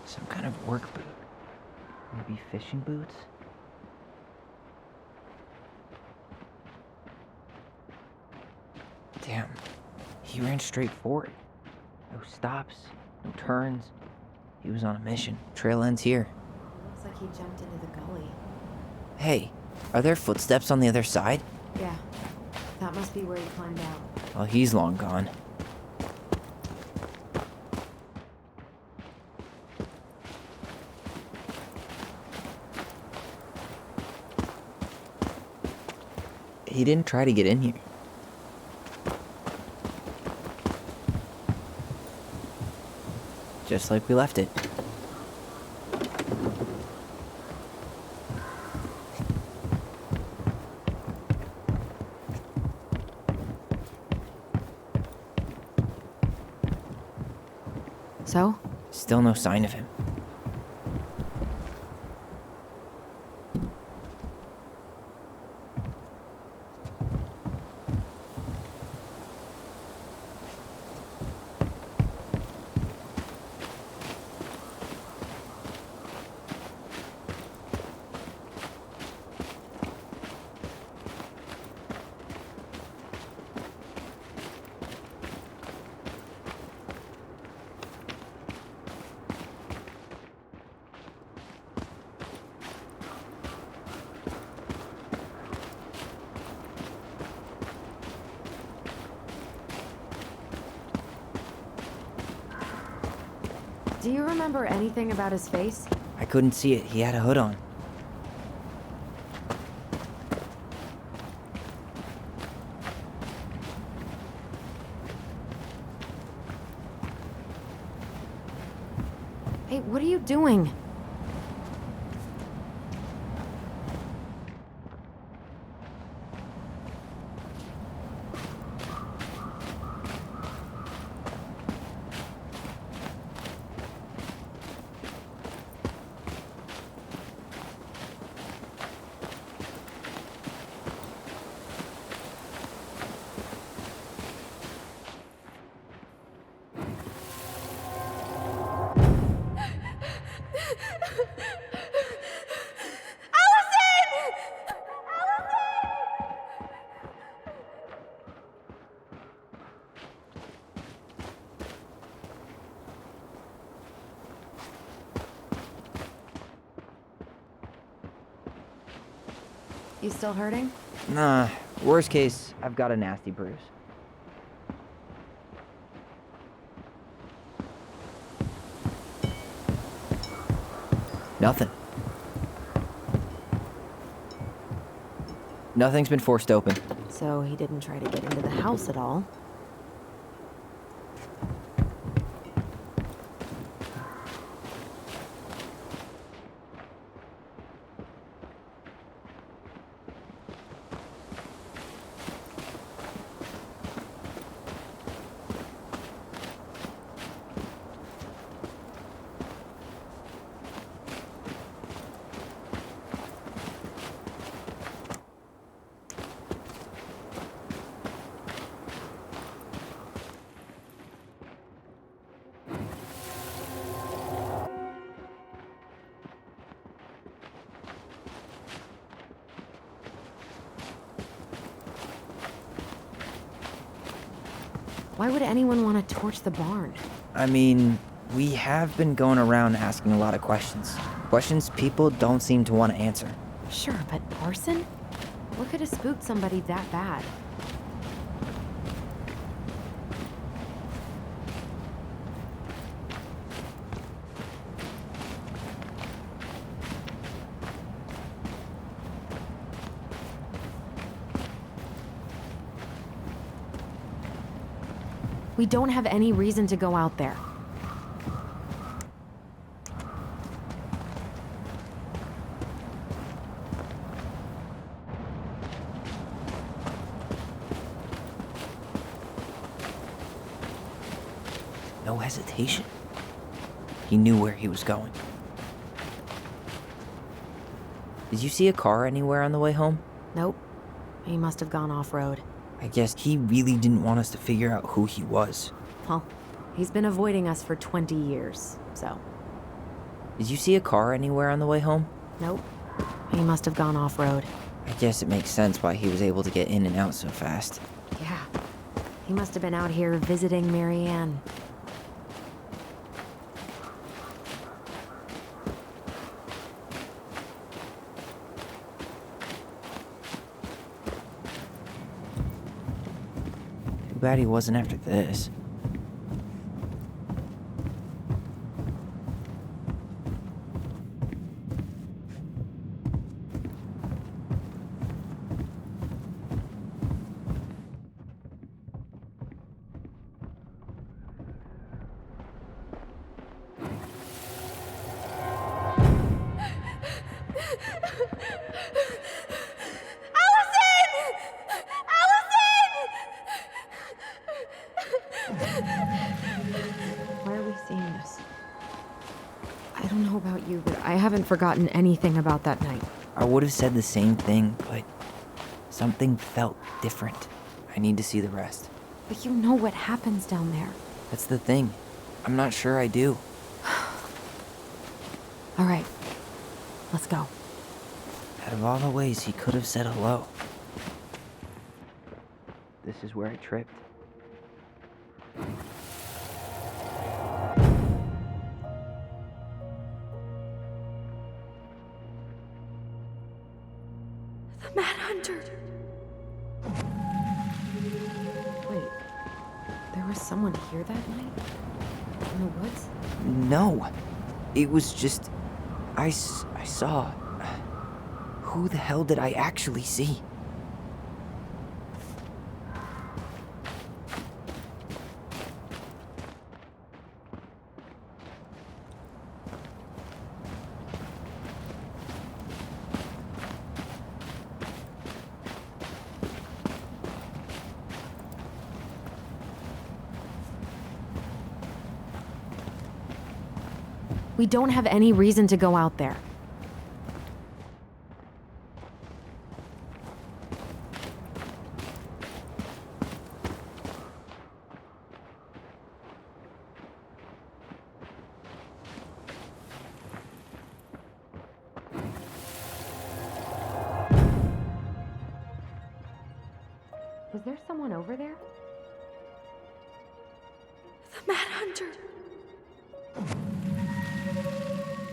Some kind of work boot. Maybe fishing boots? Damn. He ran straight forward. No stops, no turns. He was on a mission. Trail ends here. Looks like he jumped into the gully. Hey, are there footsteps on the other side? Yeah. That must be where he climbed out. Well, he's long gone. He didn't try to get in here. Just like we left it. So? Still no sign of him. Do you remember anything about his face? I couldn't see it. He had a hood on. Hey, what are you doing? You still hurting? Nah, worst case, I've got a nasty bruise. Nothing. Nothing's been forced open. So he didn't try to get into the house at all. Why would anyone want to torch the barn? I mean, we have been going around asking a lot of questions. Questions people don't seem to want to answer. Sure, but arson? What could have spooked somebody that bad? We don't have any reason to go out there. No hesitation. He knew where he was going. Did you see a car anywhere on the way home? Nope. He must have gone off-road. I guess he really didn't want us to figure out who he was. Well, he's been avoiding us for 20 years, so... Did you see a car anywhere on the way home? Nope. He must have gone off-road. I guess it makes sense why he was able to get in and out so fast. Yeah. He must have been out here visiting Marianne. Too bad he wasn't after this. I don't know about you, but I haven't forgotten anything about that night. I would have said the same thing, but something felt different. I need to see the rest. But you know what happens down there. That's the thing. I'm not sure I do. All right, let's go. Out of all the ways he could have said hello, this is where I tripped. The Mad Hunter. Wait, there was someone here that night? In the woods? No, it was just... I saw... Who the hell did I actually see? We don't have any reason to go out there. Was there someone over there? The Mad Hunter.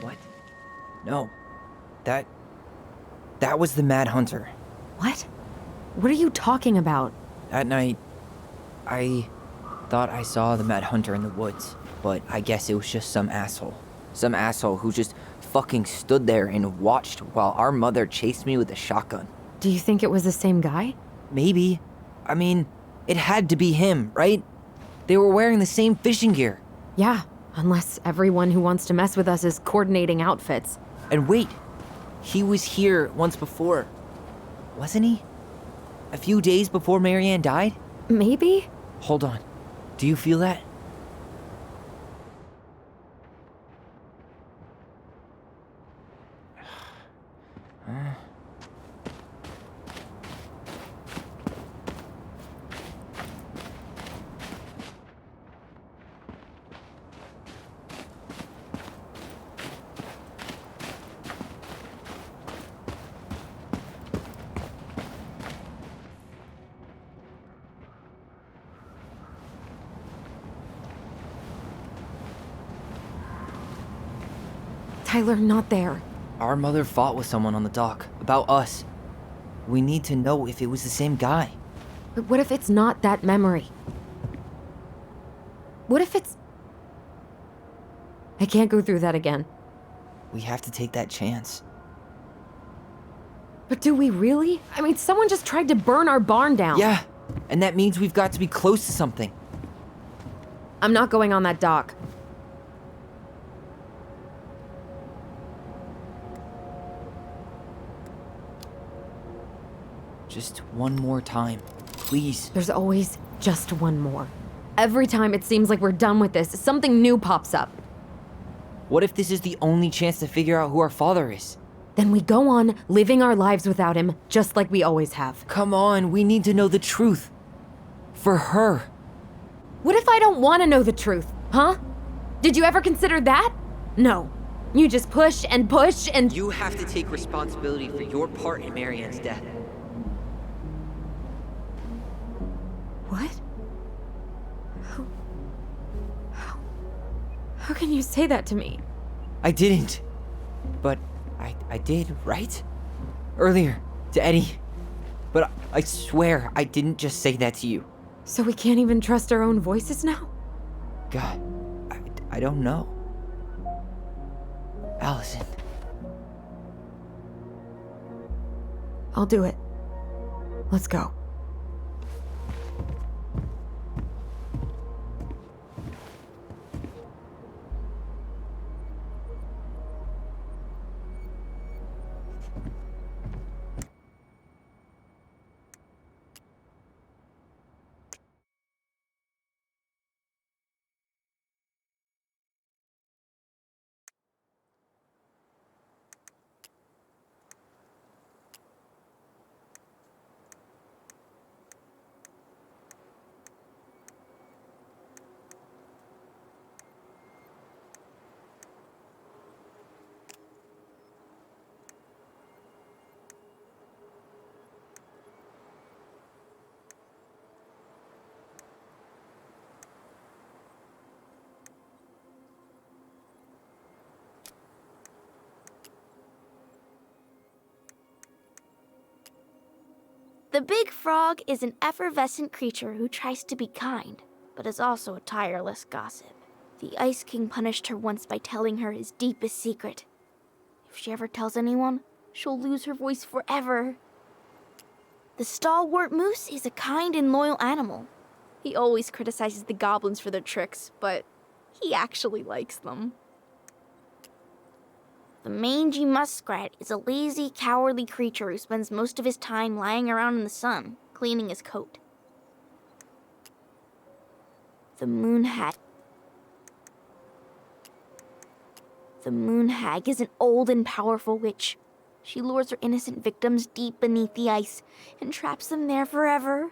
What? No. That was the Mad Hunter. What? What are you talking about? That night, I thought I saw the Mad Hunter in the woods, but I guess it was just some asshole. Some asshole who just fucking stood there and watched while our mother chased me with a shotgun. Do you think it was the same guy? Maybe. I mean, it had to be him, right? They were wearing the same fishing gear. Yeah, unless everyone who wants to mess with us is coordinating outfits. And wait, he was here once before, wasn't he? A few days before Marianne died? Maybe? Hold on. Do you feel that? Tyler, not there. Our mother fought with someone on the dock about us. We need to know if it was the same guy. But what if it's not that memory? What if it's... I can't go through that again. We have to take that chance. But do we really? I mean, someone just tried to burn our barn down. Yeah, and that means we've got to be close to something. I'm not going on that dock. Just one more time, please. There's always just one more. Every time it seems like we're done with this, something new pops up. What if this is the only chance to figure out who our father is? Then we go on living our lives without him, just like we always have. Come on, we need to know the truth. For her. What if I don't want to know the truth, huh? Did you ever consider that? No. You just push and push and... You have to take responsibility for your part in Marianne's death. What? How can you say that to me? I didn't. But I did, right? Earlier, to Eddie. But I swear I didn't just say that to you. So we can't even trust our own voices now? God, I don't know. Allison. I'll do it. Let's go. The big frog is an effervescent creature who tries to be kind, but is also a tireless gossip. The Ice King punished her once by telling her his deepest secret. If she ever tells anyone, she'll lose her voice forever. The stalwart moose is a kind and loyal animal. He always criticizes the goblins for their tricks, but he actually likes them. The mangy muskrat is a lazy, cowardly creature who spends most of his time lying around in the sun, cleaning his coat. The moon hag is an old and powerful witch. She lures her innocent victims deep beneath the ice and traps them there forever.